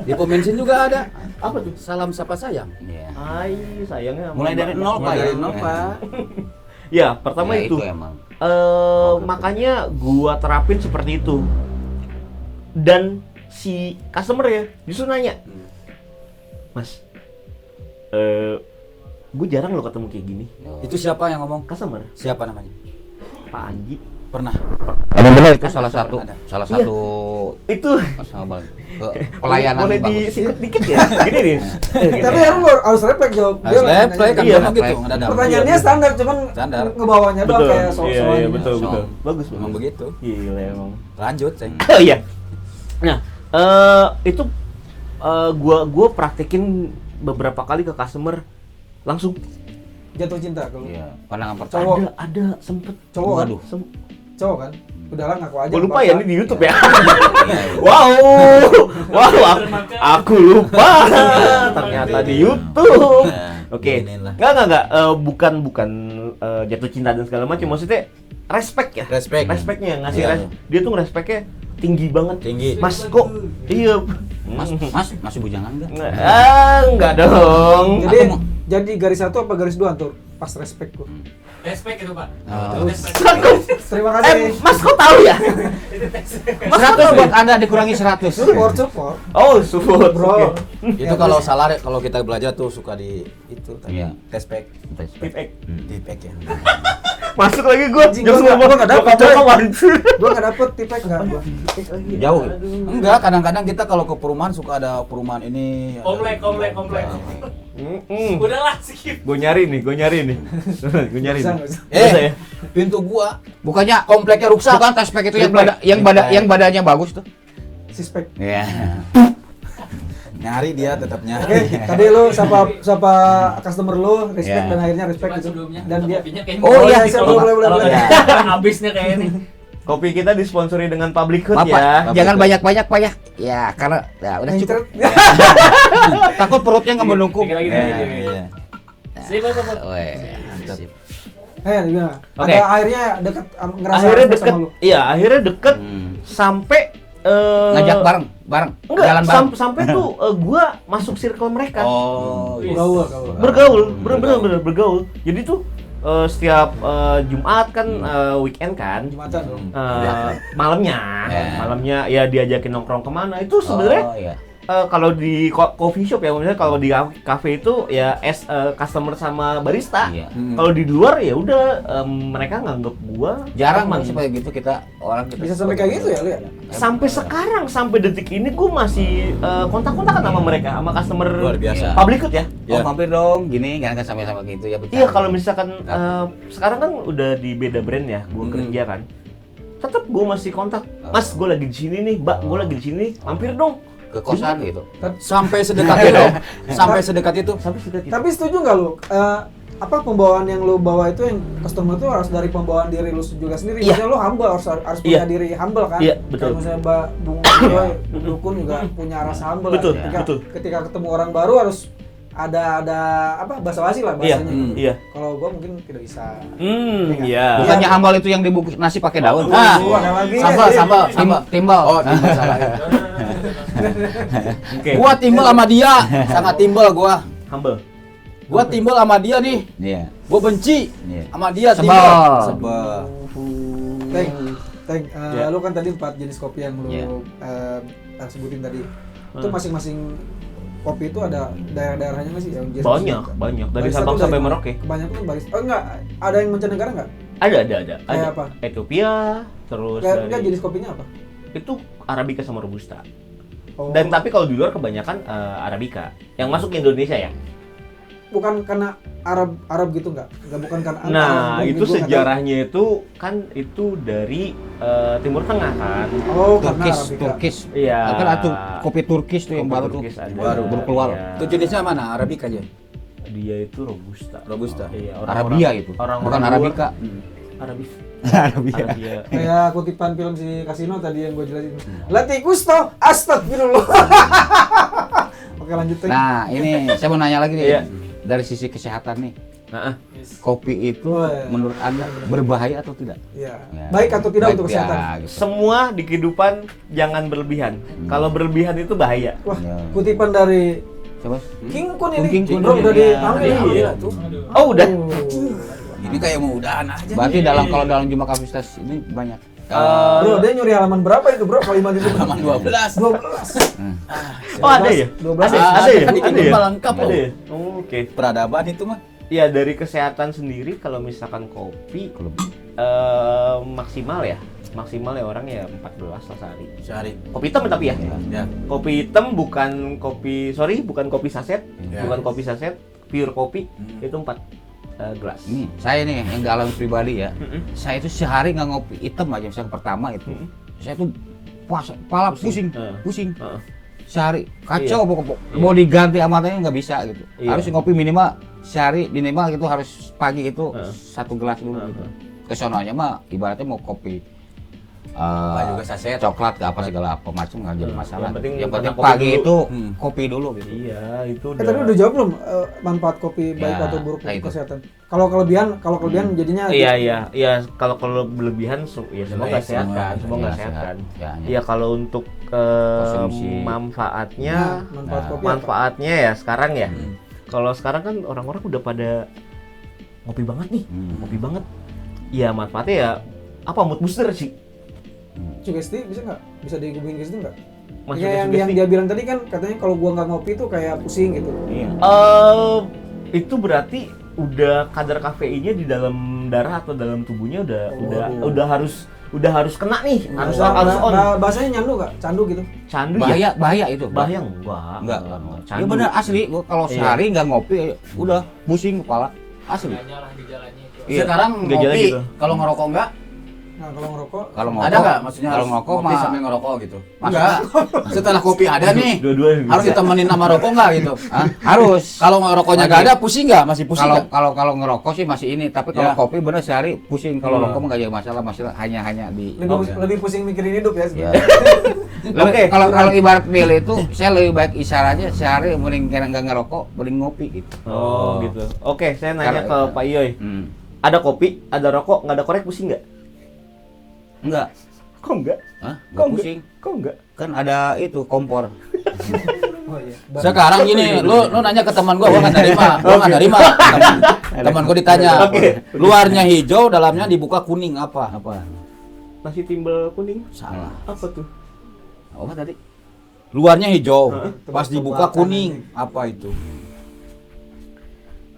[SPEAKER 3] Di pom bensin juga ada.
[SPEAKER 1] Apa tuh?
[SPEAKER 3] Salam sapa sayang.
[SPEAKER 2] Iya.
[SPEAKER 1] Ay, sayangnya
[SPEAKER 2] Mulai dari nol Pak.
[SPEAKER 3] Mulai dari
[SPEAKER 2] ya?
[SPEAKER 3] nol, Pak.
[SPEAKER 1] Ya, pertama
[SPEAKER 2] Ya,
[SPEAKER 1] itu.
[SPEAKER 2] emang.
[SPEAKER 1] Makanya gua terapin seperti itu. Dan si customer ya justru nanya, Mas, gue jarang lo ketemu kayak gini.
[SPEAKER 3] Itu siapa yang ngomong?
[SPEAKER 1] Customer,
[SPEAKER 3] Siapa namanya?
[SPEAKER 1] Pak Anji.
[SPEAKER 3] Pernah.
[SPEAKER 2] Emang benar itu salah satu
[SPEAKER 3] Ada.
[SPEAKER 1] Itu
[SPEAKER 2] masalah pelayanan
[SPEAKER 1] boleh
[SPEAKER 2] bagus.
[SPEAKER 1] disingkat dikit ya. Gini nih.
[SPEAKER 4] Tapi harus refleks jawab.
[SPEAKER 3] Harus refleks kan
[SPEAKER 1] Iya,
[SPEAKER 3] ngomong gitu,
[SPEAKER 2] refleks.
[SPEAKER 3] nggak ada.
[SPEAKER 4] Pertanyaannya standar, cuman
[SPEAKER 3] Standar.
[SPEAKER 4] ngebawanya doang
[SPEAKER 1] Betul.
[SPEAKER 4] kayak
[SPEAKER 1] Iya,
[SPEAKER 4] soal-soal.
[SPEAKER 1] iya, betul. Bagus.
[SPEAKER 3] Memang begitu.
[SPEAKER 1] Gila emang.
[SPEAKER 3] Lanjut, Ceng.
[SPEAKER 1] Oh iya. Nah, itu gua praktekin beberapa kali ke customer langsung.
[SPEAKER 4] Jatuh cinta kalau
[SPEAKER 2] Iya, pandangan pertama.
[SPEAKER 4] Cowok.
[SPEAKER 1] Ada sempet.
[SPEAKER 4] cowok kan?
[SPEAKER 2] Waduh.
[SPEAKER 4] Cowok kan? Udahlah ngaku aja.
[SPEAKER 1] Gua lupa
[SPEAKER 4] Bapak.
[SPEAKER 1] ya ini di YouTube ya. Wow, aku lupa. Ternyata di YouTube. Oke.
[SPEAKER 3] Inilah.
[SPEAKER 1] Enggak. Bukan jatuh cinta dan segala macam. Maksudnya respect ya.
[SPEAKER 3] Respect.
[SPEAKER 1] Respectnya ngasih
[SPEAKER 3] Iya.
[SPEAKER 1] dia tuh respectnya tinggi banget.
[SPEAKER 3] Tinggi.
[SPEAKER 1] Mas kok iya.
[SPEAKER 2] Mas masih bujangan enggak?
[SPEAKER 1] Enggak dong.
[SPEAKER 4] Jadi jadi garis satu apa garis dua tuh? Pas respect gua.
[SPEAKER 5] Respect itu Pak.
[SPEAKER 4] Terima kasih.
[SPEAKER 1] Mas kok tahu ya? Mas kok
[SPEAKER 2] 100
[SPEAKER 1] tahu
[SPEAKER 2] buat
[SPEAKER 1] ya?
[SPEAKER 2] Anda dikurangi 100.
[SPEAKER 4] Support.
[SPEAKER 1] Oh, support.
[SPEAKER 4] Bro.
[SPEAKER 1] Oke.
[SPEAKER 3] Itu kalau salah kalau kita belajar tuh suka di itu tadi.
[SPEAKER 2] Iya.
[SPEAKER 3] Tespek.
[SPEAKER 1] Feedback.
[SPEAKER 3] Di pack ya.
[SPEAKER 1] Masuk lagi gua.
[SPEAKER 4] Anjing, gua nggak dapet, coy. Gua enggak dapet tipek enggak gua.
[SPEAKER 2] Jauh.
[SPEAKER 3] Enggak, kadang-kadang kita kalau ke perumahan suka ada perumahan ini.
[SPEAKER 5] Komplek. Udahlah skip.
[SPEAKER 1] Gue nyari nih. Gue nyari nih.
[SPEAKER 4] Bisa, nggak bisa.
[SPEAKER 1] Bisa ya?
[SPEAKER 3] Pintu gua
[SPEAKER 2] Bukannya
[SPEAKER 3] kompleknya rusak.
[SPEAKER 2] bukan tespek itu
[SPEAKER 1] Triplek.
[SPEAKER 2] yang badannya bagus tuh.
[SPEAKER 4] Sispek.
[SPEAKER 2] Iya.
[SPEAKER 3] Nyari dia tetap
[SPEAKER 4] Oke,
[SPEAKER 3] nyari.
[SPEAKER 4] tadi lu sapa customer lu, respect
[SPEAKER 2] Ya.
[SPEAKER 4] dan akhirnya respect
[SPEAKER 5] Cuman
[SPEAKER 4] gitu.
[SPEAKER 5] sebelumnya
[SPEAKER 4] Dan dia
[SPEAKER 5] kopinya kayak
[SPEAKER 2] Oh, iya,
[SPEAKER 4] siap,
[SPEAKER 5] kalau
[SPEAKER 4] boleh.
[SPEAKER 5] habisnya kayak ini.
[SPEAKER 1] Kopi kita disponsori dengan Public Hood
[SPEAKER 2] Maaf,
[SPEAKER 1] ya.
[SPEAKER 2] Pak. Jangan banyak-banyak Pak ya. Ya, karena ya udah cukup. Takut perutnya nggak menungku.
[SPEAKER 5] Dikit lagi,
[SPEAKER 3] Iya,
[SPEAKER 5] dikit.
[SPEAKER 3] iya.
[SPEAKER 5] Sip, Pak.
[SPEAKER 2] Weh,
[SPEAKER 3] Mantap.
[SPEAKER 2] sip.
[SPEAKER 4] Gimana?
[SPEAKER 1] Oke.
[SPEAKER 4] Ada akhirnya deket ngerasa
[SPEAKER 1] Akhirnya
[SPEAKER 4] respect
[SPEAKER 1] deket.
[SPEAKER 4] sama lu.
[SPEAKER 1] Iya, akhirnya deket sampai
[SPEAKER 2] Ngajak bareng.
[SPEAKER 1] Enggak,
[SPEAKER 2] Jalan bareng.
[SPEAKER 1] sampai tuh gua masuk circle mereka.
[SPEAKER 2] Oh,
[SPEAKER 4] Gaul.
[SPEAKER 1] Bergaul, bener-bener bergaul. Jadi tuh setiap Jumat kan weekend kan.
[SPEAKER 4] Jumatan dong.
[SPEAKER 1] Malamnya ya diajakin nongkrong kemana itu sebenarnya
[SPEAKER 2] Oh, iya.
[SPEAKER 1] kalau di coffee shop ya, misalnya kalau di cafe itu ya customer sama barista.
[SPEAKER 2] Iya.
[SPEAKER 1] Kalau di luar ya udah mereka nganggep gua
[SPEAKER 2] Jarang
[SPEAKER 1] teman.
[SPEAKER 2] bang seperti gitu kita
[SPEAKER 4] Bisa sampai kayak gitu ya lu ya?
[SPEAKER 1] Sampai sekarang, sampai detik ini gua masih kontak-kontakan sama mereka, sama customer
[SPEAKER 3] Luar biasa.
[SPEAKER 1] public good ya.
[SPEAKER 2] Oh mampir dong, gini kan sama-sama gitu ya.
[SPEAKER 1] Iya, kalau misalkan sekarang kan udah di beda brand ya, gua kerja kan. Tetap gua masih kontak. Mas, gua lagi di sini nih, Mbak, gua lagi di sini, mampir dong.
[SPEAKER 2] ke kosan gitu.
[SPEAKER 3] Sampai sedekat itu. Sampai sedekat itu.
[SPEAKER 1] Sampai sudah gitu.
[SPEAKER 4] Tapi setuju nggak lu? Apa pembawaan yang lu bawa itu yang customer itu harus dari pembawaan diri lu juga sendiri.
[SPEAKER 1] Iya.
[SPEAKER 4] Misalnya lu humble harus punya diri humble kan.
[SPEAKER 1] Iya, betul.
[SPEAKER 4] Kayak misalnya Mbak Bung Joy, Dukun juga punya rasa humble.
[SPEAKER 1] Betul,
[SPEAKER 4] Ketika,
[SPEAKER 1] betul.
[SPEAKER 4] ketika ketemu orang baru harus ada apa basa-basi lah
[SPEAKER 1] Iya,
[SPEAKER 4] bahasanya.
[SPEAKER 1] iya.
[SPEAKER 4] Kalau gua mungkin tidak bisa.
[SPEAKER 1] Iya.
[SPEAKER 2] Bukannya hambal itu yang dibungkus nasi pakai daun.
[SPEAKER 3] Nah,
[SPEAKER 4] Gua ada lagi.
[SPEAKER 3] sambal.
[SPEAKER 2] Timbal.
[SPEAKER 3] Oh, timbal salah.
[SPEAKER 1] Oke.
[SPEAKER 3] Gua timbal sama dia, sangat timbal gua.
[SPEAKER 1] Humble.
[SPEAKER 3] Gua timbal sama dia nih.
[SPEAKER 2] Iya.
[SPEAKER 3] Gua benci
[SPEAKER 2] Iya.
[SPEAKER 3] sama dia
[SPEAKER 2] Sebel.
[SPEAKER 3] timbal. Sebel.
[SPEAKER 4] Teng,
[SPEAKER 1] Ya.
[SPEAKER 4] lu kan tadi 4 jenis kopi yang lu
[SPEAKER 2] Ya.
[SPEAKER 4] sebutin tadi. Itu masing-masing kopi itu ada daerah-daerahnya nggak sih yang jenis?
[SPEAKER 1] Banyak. Dari
[SPEAKER 4] Barista
[SPEAKER 1] Sabang
[SPEAKER 4] tuh
[SPEAKER 1] sampai
[SPEAKER 4] dari mana?
[SPEAKER 1] Merauke.
[SPEAKER 4] Kebanyakan tuh barista. Oh enggak, ada yang mancanegara enggak?
[SPEAKER 1] Ada.
[SPEAKER 4] Kayak apa?
[SPEAKER 1] Ethiopia, terus
[SPEAKER 4] Enggak
[SPEAKER 1] dari
[SPEAKER 4] jenis kopinya apa?
[SPEAKER 1] itu Arabica sama Robusta.
[SPEAKER 4] Oh.
[SPEAKER 1] Dan tapi kalau di luar kebanyakan Arabica yang masuk ke Indonesia ya.
[SPEAKER 4] Bukan karena Arab gitu enggak? Enggak, bukan karena
[SPEAKER 1] Nah,
[SPEAKER 4] Arab,
[SPEAKER 1] itu
[SPEAKER 4] gua nggak
[SPEAKER 1] sejarahnya itu kan itu dari Timur Tengah kan.
[SPEAKER 4] tahu. Oh, karena Arabica.
[SPEAKER 2] Turkis.
[SPEAKER 1] Iya.
[SPEAKER 2] Kan ada kopi Turkis tuh yang
[SPEAKER 1] Kopi
[SPEAKER 2] baru tuh.
[SPEAKER 1] Turkis ada.
[SPEAKER 3] Baru
[SPEAKER 2] keluar.
[SPEAKER 1] Iya.
[SPEAKER 3] Itu jenisnya mana? Arabica aja.
[SPEAKER 1] Dia itu Robusta.
[SPEAKER 3] Robusta.
[SPEAKER 1] Iya,
[SPEAKER 2] Arabia itu. Bukan Arabica.
[SPEAKER 1] Arabia.
[SPEAKER 2] Arabia.
[SPEAKER 1] Arabia.
[SPEAKER 4] Kayak kutipan film si Casino tadi yang gue jelasin. Latih Gusto, astagfirullah. Oke, lanjut Teng.
[SPEAKER 2] Nah, ini saya mau nanya lagi nih.
[SPEAKER 1] Iya.
[SPEAKER 2] Dari sisi kesehatan nih.
[SPEAKER 1] Heeh.
[SPEAKER 2] Kopi itu
[SPEAKER 4] Oh, iya.
[SPEAKER 2] menurut Anda berbahaya atau tidak?
[SPEAKER 4] Iya.
[SPEAKER 2] Ya.
[SPEAKER 4] Baik atau tidak
[SPEAKER 2] Baik,
[SPEAKER 4] untuk
[SPEAKER 2] ya,
[SPEAKER 4] kesehatan?
[SPEAKER 2] gitu.
[SPEAKER 1] Semua di kehidupan jangan berlebihan. Kalau berlebihan itu bahaya.
[SPEAKER 4] Wah,
[SPEAKER 2] Ya.
[SPEAKER 4] kutipan dari
[SPEAKER 2] Coba.
[SPEAKER 4] King Kun ini.
[SPEAKER 2] King Kun,
[SPEAKER 4] Bro,
[SPEAKER 2] iya.
[SPEAKER 4] udah dipanggil
[SPEAKER 1] Iya.
[SPEAKER 4] ya? Tuh.
[SPEAKER 1] Oh, udah.
[SPEAKER 3] Ini kayak mau udahan aja.
[SPEAKER 2] Berarti kalau dalam jumlah kapasitas ini banyak.
[SPEAKER 4] Bro, dia nyuri halaman berapa itu, Bro? Kalimat itu.
[SPEAKER 3] Halaman 12.
[SPEAKER 4] 12.
[SPEAKER 1] Oh, ada ya?
[SPEAKER 4] 12.
[SPEAKER 1] Ada ya?
[SPEAKER 3] Kan
[SPEAKER 1] Ada ya?
[SPEAKER 3] lengkap
[SPEAKER 1] Ada
[SPEAKER 3] loh.
[SPEAKER 1] ya? Oh, oke.
[SPEAKER 3] Peradaban itu mah.
[SPEAKER 1] Ya, dari kesehatan sendiri kalau misalkan kopi maksimal ya orang ya 14 lah sehari.
[SPEAKER 3] Sehari.
[SPEAKER 1] Kopi hitam tapi ya.
[SPEAKER 3] Ya.
[SPEAKER 1] Kopi hitam bukan kopi saset,
[SPEAKER 3] Ya.
[SPEAKER 1] bukan kopi saset, pure kopi itu 4 gelas.
[SPEAKER 2] Ini saya nih yang dalam pribadi ya.
[SPEAKER 1] Mm-mm.
[SPEAKER 2] Saya itu sehari nggak ngopi hitam aja misalnya pertama itu. Saya tuh kepala pusing.
[SPEAKER 1] Heeh.
[SPEAKER 2] Sehari kacau pokoknya. Mau diganti amatnya nggak bisa gitu.
[SPEAKER 1] Iya.
[SPEAKER 2] Harus ngopi minimal sehari minimal itu harus pagi itu
[SPEAKER 1] Heeh.
[SPEAKER 2] 1 gelas dulu gitu. Kesononya mah ibaratnya mau kopi
[SPEAKER 3] juga saset.
[SPEAKER 2] coklat apa segala apa macam nggak jadi masalah.
[SPEAKER 1] Yang penting
[SPEAKER 2] Yang penting
[SPEAKER 1] kopi
[SPEAKER 2] pagi
[SPEAKER 1] dulu.
[SPEAKER 2] itu kopi dulu gitu.
[SPEAKER 1] Iya, itu
[SPEAKER 4] Tadi udah jawab belum manfaat kopi baik
[SPEAKER 2] Ya,
[SPEAKER 4] atau buruk
[SPEAKER 2] nah
[SPEAKER 4] untuk
[SPEAKER 2] itu.
[SPEAKER 4] kesehatan? Kalau kelebihan jadinya
[SPEAKER 1] Iya, kalau berlebihan ya semua nggak sehat kan, semua nggak
[SPEAKER 2] Iya,
[SPEAKER 1] sehat
[SPEAKER 2] sehat.
[SPEAKER 1] kan.
[SPEAKER 2] Ya, ya.
[SPEAKER 1] Iya, kalau untuk
[SPEAKER 2] Konsumsi.
[SPEAKER 1] manfaatnya,
[SPEAKER 4] manfaat kopi apa?
[SPEAKER 1] manfaatnya ya sekarang ya. Kalau sekarang kan orang-orang udah pada ngopi banget nih, ngopi banget. Iya, manfaatnya ya apa mood booster sih?
[SPEAKER 4] Sugesti bisa nggak? Bisa dihubungin ke situ nggak?
[SPEAKER 1] Masuk
[SPEAKER 4] Ya,
[SPEAKER 1] ke
[SPEAKER 4] yang
[SPEAKER 1] sugesti.
[SPEAKER 4] dia bilang tadi kan katanya kalau gua nggak ngopi tuh kayak pusing gitu.
[SPEAKER 2] Iya.
[SPEAKER 1] Itu berarti udah kadar kafeinnya di dalam darah atau dalam tubuhnya udah harus kena nih, harus on.
[SPEAKER 4] Bahasanya nyandu nggak? Candu gitu.
[SPEAKER 1] Candu ya?
[SPEAKER 2] Bahaya itu.
[SPEAKER 1] Bahaya enggak.
[SPEAKER 2] Ya benar asli. Gua kalau
[SPEAKER 1] Iya.
[SPEAKER 2] sehari nggak ngopi udah pusing kepala. Asli.
[SPEAKER 5] Gejalanya itu.
[SPEAKER 2] Iya.
[SPEAKER 3] Sekarang
[SPEAKER 1] Nggak jalan
[SPEAKER 3] ngopi,
[SPEAKER 1] gitu.
[SPEAKER 3] kalau ngerokok enggak?
[SPEAKER 4] Nah, kalau ngerokok
[SPEAKER 2] Kalau
[SPEAKER 3] Ada nggak? Maksudnya
[SPEAKER 2] kalau
[SPEAKER 3] harus
[SPEAKER 2] ngerokok
[SPEAKER 3] ngopi
[SPEAKER 2] mah
[SPEAKER 3] sambil ngerokok gitu?
[SPEAKER 2] Maksudnya-
[SPEAKER 3] Enggak. Setelah kopi ada nih,
[SPEAKER 1] Dua-duanya
[SPEAKER 3] harus
[SPEAKER 1] bisa.
[SPEAKER 3] ditemenin sama rokok nggak gitu?
[SPEAKER 2] Hah? Harus.
[SPEAKER 3] Kalau ngerokoknya nggak ada, pusing nggak? Masih pusing
[SPEAKER 2] Kalau
[SPEAKER 3] nggak?
[SPEAKER 2] kalau kalau ngerokok sih masih ini, tapi kalau
[SPEAKER 3] Ya.
[SPEAKER 2] kopi bener sehari pusing. Kalau rokok mah nggak jadi masalah, hanya di.
[SPEAKER 4] lebih pusing mikirin hidup ya
[SPEAKER 2] Ya.
[SPEAKER 4] sebenarnya.
[SPEAKER 1] Oke.
[SPEAKER 2] Kalau ibarat pilih itu, saya lebih baik isyaratnya sehari mending kira nggak ngerokok, mending ngopi gitu.
[SPEAKER 1] Oh, gitu. Oke, saya nanya
[SPEAKER 2] Karena-
[SPEAKER 1] ke Pak Iyoy.
[SPEAKER 2] Hmm.
[SPEAKER 1] Ada kopi, ada rokok, nggak ada korek, pusing nggak?
[SPEAKER 2] Enggak.
[SPEAKER 1] Kok enggak?
[SPEAKER 2] Hah?
[SPEAKER 1] Kok
[SPEAKER 2] Nggak pusing.
[SPEAKER 1] Kok enggak?
[SPEAKER 2] Kan ada itu kompor.
[SPEAKER 4] Oh iya.
[SPEAKER 3] Sekarang gini, lu nanya ke teman gua nggak nerima. Teman gua ditanya. Luarnya hijau, dalamnya dibuka kuning apa?
[SPEAKER 1] Nasi timbel kuning.
[SPEAKER 3] Salah.
[SPEAKER 1] Apa tuh?
[SPEAKER 3] Apa tadi? Luarnya hijau, pas
[SPEAKER 4] Tebak-tebakan
[SPEAKER 3] dibuka kuning. Apa itu?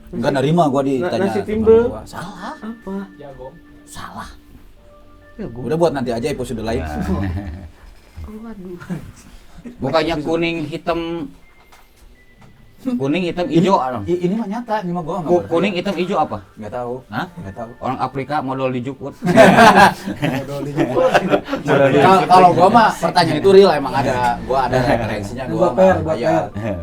[SPEAKER 3] Enggak nerima gua ditanya.
[SPEAKER 1] Nasi
[SPEAKER 3] teman
[SPEAKER 1] timbel.
[SPEAKER 3] gua. Salah.
[SPEAKER 1] Apa?
[SPEAKER 5] Jagung.
[SPEAKER 3] Salah.
[SPEAKER 1] Ya gua.
[SPEAKER 3] Udah buat nanti aja episode lain.
[SPEAKER 2] Bukannya kuning hitam hijau
[SPEAKER 3] Ini mah nyata, ini mah gua
[SPEAKER 2] kuning hitam hijau apa?
[SPEAKER 3] Enggak tahu.
[SPEAKER 2] Hah?
[SPEAKER 3] Enggak tahu.
[SPEAKER 2] Orang Afrika modal dijukut.
[SPEAKER 3] Kalau gua mah pertanyaan itu real emang ada referensinya gua.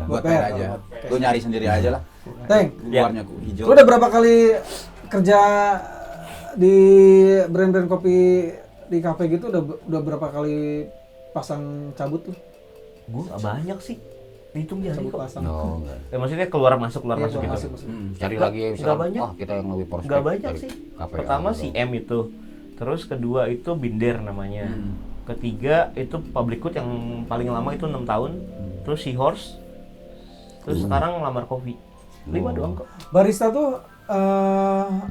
[SPEAKER 3] Buat per aja. Lu nyari sendiri aja lah.
[SPEAKER 4] Teng,
[SPEAKER 3] Luarnya hijau.
[SPEAKER 4] lu udah berapa kali kerja di brand-brand kopi di kafe gitu udah berapa kali pasang cabut tuh?
[SPEAKER 1] Gue gak banyak sih. Hitung jari
[SPEAKER 4] Cabut
[SPEAKER 1] kok.
[SPEAKER 4] pasang.
[SPEAKER 2] Oh,
[SPEAKER 1] Maksudnya keluar masuk
[SPEAKER 4] Iya,
[SPEAKER 1] gitu.
[SPEAKER 4] masuk.
[SPEAKER 2] cari
[SPEAKER 1] Nggak-
[SPEAKER 2] lagi
[SPEAKER 1] nggak
[SPEAKER 2] misalkan,
[SPEAKER 1] banyak.
[SPEAKER 2] kita yang lebih prospek.
[SPEAKER 1] Gak banyak
[SPEAKER 2] dari
[SPEAKER 1] sih.
[SPEAKER 2] kafe
[SPEAKER 1] Pertama
[SPEAKER 2] A
[SPEAKER 1] si
[SPEAKER 2] gitu.
[SPEAKER 1] M itu. Terus kedua itu Binder namanya. Ketiga itu Public Good yang paling lama itu 6 tahun. Terus si Horse. Terus sekarang Lamar Coffee. 5 doang kok.
[SPEAKER 4] Barista tuh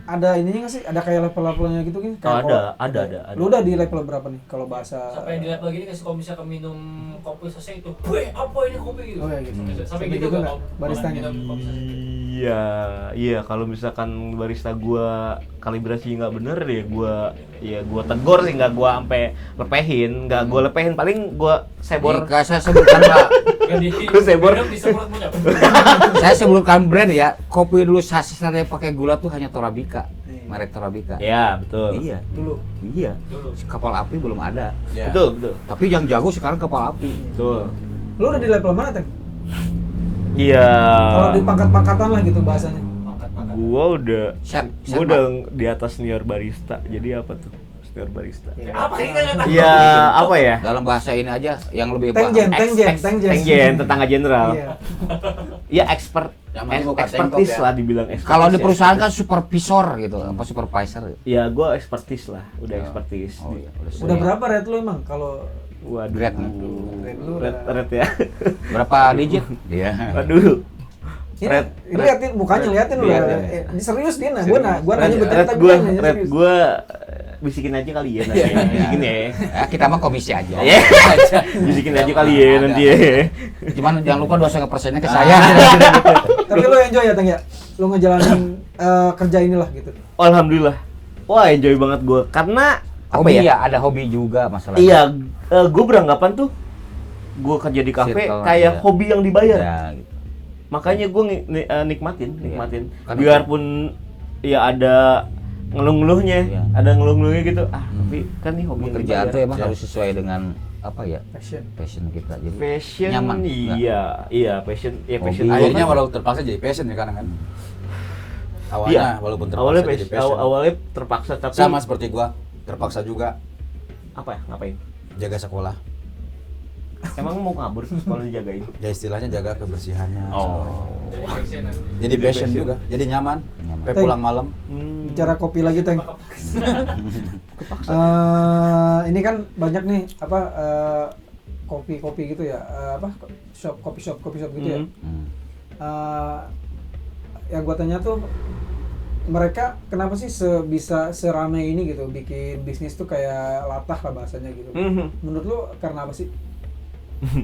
[SPEAKER 4] ada ininya nggak sih? Ada kayak level-levelnya gitu kan?
[SPEAKER 1] Ada.
[SPEAKER 4] Lu udah di level berapa nih kalau bahasa?
[SPEAKER 5] Sampai di level gini kasih kalau misalkan minum kopi selesai itu, "Weh, apa ini kopi?" gitu.
[SPEAKER 4] Oh ya gitu.
[SPEAKER 5] Sampai gitu
[SPEAKER 4] nggak
[SPEAKER 5] nggak?
[SPEAKER 4] baristanya?
[SPEAKER 5] Minum kopi selesai.
[SPEAKER 1] Iya, kalau misalkan barista gua kalibrasi nggak bener ya gua tegur sih, nggak gua sampai lepehin, nggak gua lepehin, paling gua sebor.
[SPEAKER 2] Nih, saya sebutkan Pak.
[SPEAKER 1] Lu sebor.
[SPEAKER 5] Minum di semprot punya.
[SPEAKER 2] Saya sebutkan brand ya. Kopi dulu sasis saya pakai gula tuh hanya Torabika. Merek Torabika.
[SPEAKER 1] Ya, betul.
[SPEAKER 2] Iya.
[SPEAKER 4] Dulu.
[SPEAKER 2] Iya.
[SPEAKER 5] Dulu.
[SPEAKER 2] Kapal api belum ada.
[SPEAKER 3] Ya.
[SPEAKER 1] Betul.
[SPEAKER 2] Tapi yang jago sekarang kapal api.
[SPEAKER 1] Betul.
[SPEAKER 4] Lu udah di level mana, Teng?
[SPEAKER 1] Iya.
[SPEAKER 4] Kalau di pangkat-pangkatan lah gitu bahasanya.
[SPEAKER 5] Angkat-angkat.
[SPEAKER 1] Gua udah
[SPEAKER 2] Chef,
[SPEAKER 1] gua udah di atas senior barista. Jadi apa tuh? Senior barista.
[SPEAKER 5] Apa ini kan?
[SPEAKER 1] Iya, apa ya?
[SPEAKER 2] Dalam bahasa ini aja yang lebih
[SPEAKER 4] Tengjen.
[SPEAKER 1] Tengjen, tetangga jenderal.
[SPEAKER 4] Iya.
[SPEAKER 1] Iya, expert.
[SPEAKER 3] Yang penting bukan
[SPEAKER 1] Expertise
[SPEAKER 3] tengkok ya.
[SPEAKER 1] lah dibilang expertise.
[SPEAKER 2] Kalau di
[SPEAKER 1] ya.
[SPEAKER 2] perusahaan kan supervisor gitu, apa supervisor.
[SPEAKER 1] Ya, gua expertise lah, udah expertise.
[SPEAKER 2] Oh iya,
[SPEAKER 4] Udah berapa rate lu emang kalau
[SPEAKER 1] Waduh.
[SPEAKER 2] Grade.
[SPEAKER 4] Grade lu
[SPEAKER 1] Red,
[SPEAKER 4] udah-
[SPEAKER 1] red ya.
[SPEAKER 2] Berapa digit? Iya.
[SPEAKER 1] Waduh.
[SPEAKER 4] Ini,
[SPEAKER 1] Red,
[SPEAKER 4] ini liatin mukanya, liatin lu.
[SPEAKER 1] Liatin.
[SPEAKER 4] Ini serius dia nah. Gua nanya betul
[SPEAKER 1] Red
[SPEAKER 4] tapi
[SPEAKER 1] gua,
[SPEAKER 4] dia nanya
[SPEAKER 1] red
[SPEAKER 4] serius.
[SPEAKER 1] gua bisikin aja kali ya nanti. Ya. Bisikin ya.
[SPEAKER 2] Ya, kita mah komisi aja.
[SPEAKER 1] Ya. Bisikin aja kali ya nanti ya.
[SPEAKER 2] Cuman jangan lupa 2,5%-nya ke saya.
[SPEAKER 4] Tapi lu enjoy ya, Teng ya? Lu ngejalanin kerja inilah gitu.
[SPEAKER 1] Alhamdulillah. Wah, enjoy banget gua karena apa
[SPEAKER 2] Hobi
[SPEAKER 1] ya?
[SPEAKER 2] ya, ada hobi juga masalahnya.
[SPEAKER 1] Iya, gua beranggapan tuh gua kerja di kafe
[SPEAKER 2] Circle,
[SPEAKER 1] kayak
[SPEAKER 2] iya.
[SPEAKER 1] hobi yang dibayar.
[SPEAKER 2] Ya, gitu.
[SPEAKER 1] Makanya gue nikmatin.
[SPEAKER 2] Kan
[SPEAKER 1] Biarpun ya ada ngeluh-ngeluhnya,
[SPEAKER 2] Iya.
[SPEAKER 1] ada ngeluh-ngeluhnya gitu. Tapi kan nih hobi yang
[SPEAKER 2] Pekerjaan tuh
[SPEAKER 1] dibayar.
[SPEAKER 2] emang harus sesuai dengan apa ya? Passion kita. Jadi
[SPEAKER 1] Passion,
[SPEAKER 2] nyaman. Nggak?
[SPEAKER 1] iya passion, ya
[SPEAKER 2] Hobi.
[SPEAKER 1] passion.
[SPEAKER 3] Akhirnya walau terpaksa jadi passion ya kan. Awalnya
[SPEAKER 1] Iya.
[SPEAKER 3] walaupun
[SPEAKER 1] awalnya
[SPEAKER 3] terpaksa jadi passion.
[SPEAKER 1] awalnya terpaksa tapi
[SPEAKER 3] Sama seperti gua, terpaksa juga
[SPEAKER 1] apa ya? Ngapain?
[SPEAKER 3] jaga sekolah.
[SPEAKER 1] Emang mau kabur sekolah dijagain?
[SPEAKER 3] Ya istilahnya jaga kebersihannya.
[SPEAKER 1] Oh.
[SPEAKER 5] Jadi passion.
[SPEAKER 3] Jadi passion juga, jadi nyaman. Sampai pulang malam.
[SPEAKER 4] Bicara kopi lagi, Teng. Ini kan banyak nih apa kopi-kopi gitu ya, apa kopi shop gitu ya. Yang gua tanya tuh mereka kenapa sih bisa seramai ini gitu bikin bisnis tuh kayak latah lah bahasanya gitu. Menurut lu karena apa sih?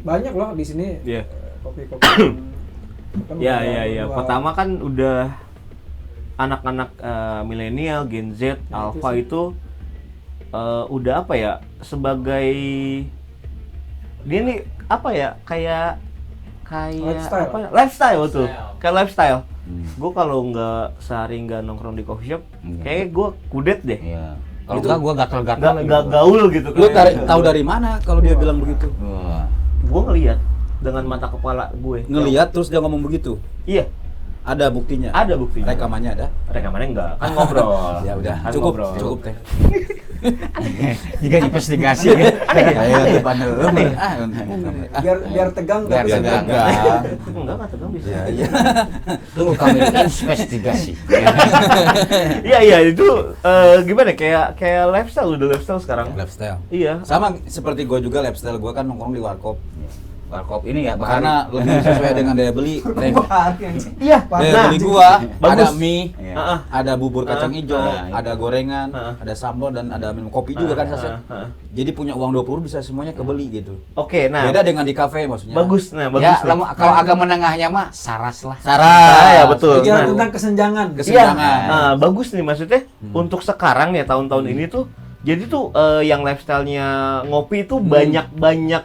[SPEAKER 4] Banyak loh di sini
[SPEAKER 1] Iya.
[SPEAKER 4] kopi-kopi.
[SPEAKER 1] Ya. Pertama kan udah anak-anak milenial, Gen Z,
[SPEAKER 4] Nah,
[SPEAKER 1] Alpha itu udah apa ya? Sebagai dia nih apa ya? Kayak
[SPEAKER 4] Lifestyle.
[SPEAKER 1] apa? Lifestyle tuh.
[SPEAKER 5] Lifestyle.
[SPEAKER 1] Kayak lifestyle. Gue kalau nggak sehari nggak nongkrong di coffee shop, kayak gue kudet deh.
[SPEAKER 2] Iya. Kalau
[SPEAKER 3] Itu
[SPEAKER 2] enggak gua gatal-gatal lagi.
[SPEAKER 1] Nggak gaul gitu.
[SPEAKER 3] Lu tahu dari mana kalau dia bilang begitu?
[SPEAKER 2] Wah.
[SPEAKER 1] Gue ngelihat dengan mata kepala gue.
[SPEAKER 3] Ngelihat terus dia ngomong begitu.
[SPEAKER 1] Iya,
[SPEAKER 3] Ada buktinya.
[SPEAKER 1] ada buktinya.
[SPEAKER 3] Rekamannya ada.
[SPEAKER 1] Rekamannya enggak, kan ngobrol.
[SPEAKER 3] Ya udah,
[SPEAKER 1] Kan
[SPEAKER 3] cukup,
[SPEAKER 1] ngobrol.
[SPEAKER 3] cukup teh.
[SPEAKER 2] Jika investigasi ya.
[SPEAKER 3] Kayak depan
[SPEAKER 4] biar tegang
[SPEAKER 2] Biar
[SPEAKER 4] tapi
[SPEAKER 2] tegang.
[SPEAKER 1] Enggak tegang bisa.
[SPEAKER 3] Ya, iya.
[SPEAKER 2] Tunggu kami investigasi.
[SPEAKER 1] Iya itu gimana kayak lifestyle udah lifestyle sekarang.
[SPEAKER 3] Lifestyle.
[SPEAKER 1] Iya.
[SPEAKER 3] Sama seperti gue juga lifestyle gue kan nongkrong di warkop.
[SPEAKER 2] Warkop ini ya
[SPEAKER 3] Karena lebih sesuai dengan daya beli. Teng.
[SPEAKER 1] Iya,
[SPEAKER 3] Daya beli gua ada
[SPEAKER 1] bagus.
[SPEAKER 3] mie,
[SPEAKER 2] Iya.
[SPEAKER 3] ada bubur kacang hijau,
[SPEAKER 2] iya.
[SPEAKER 3] ada gorengan, ada sambal dan ada minum kopi juga kan saset. Jadi punya uang 20 bisa semuanya kebeli gitu.
[SPEAKER 1] Oke, nah.
[SPEAKER 3] Beda dengan di kafe maksudnya.
[SPEAKER 1] Bagus, nah bagus.
[SPEAKER 2] Ya,
[SPEAKER 1] nih.
[SPEAKER 2] kalau agak menengahnya mah saras lah.
[SPEAKER 3] Saras.
[SPEAKER 1] Ya betul.
[SPEAKER 4] Bicara
[SPEAKER 1] Nah,
[SPEAKER 4] tentang kesenjangan.
[SPEAKER 1] Iya,
[SPEAKER 3] Kesenjangan.
[SPEAKER 1] bagus nih maksudnya untuk sekarang ya tahun-tahun ini tuh jadi tuh yang lifestyle-nya ngopi itu banyak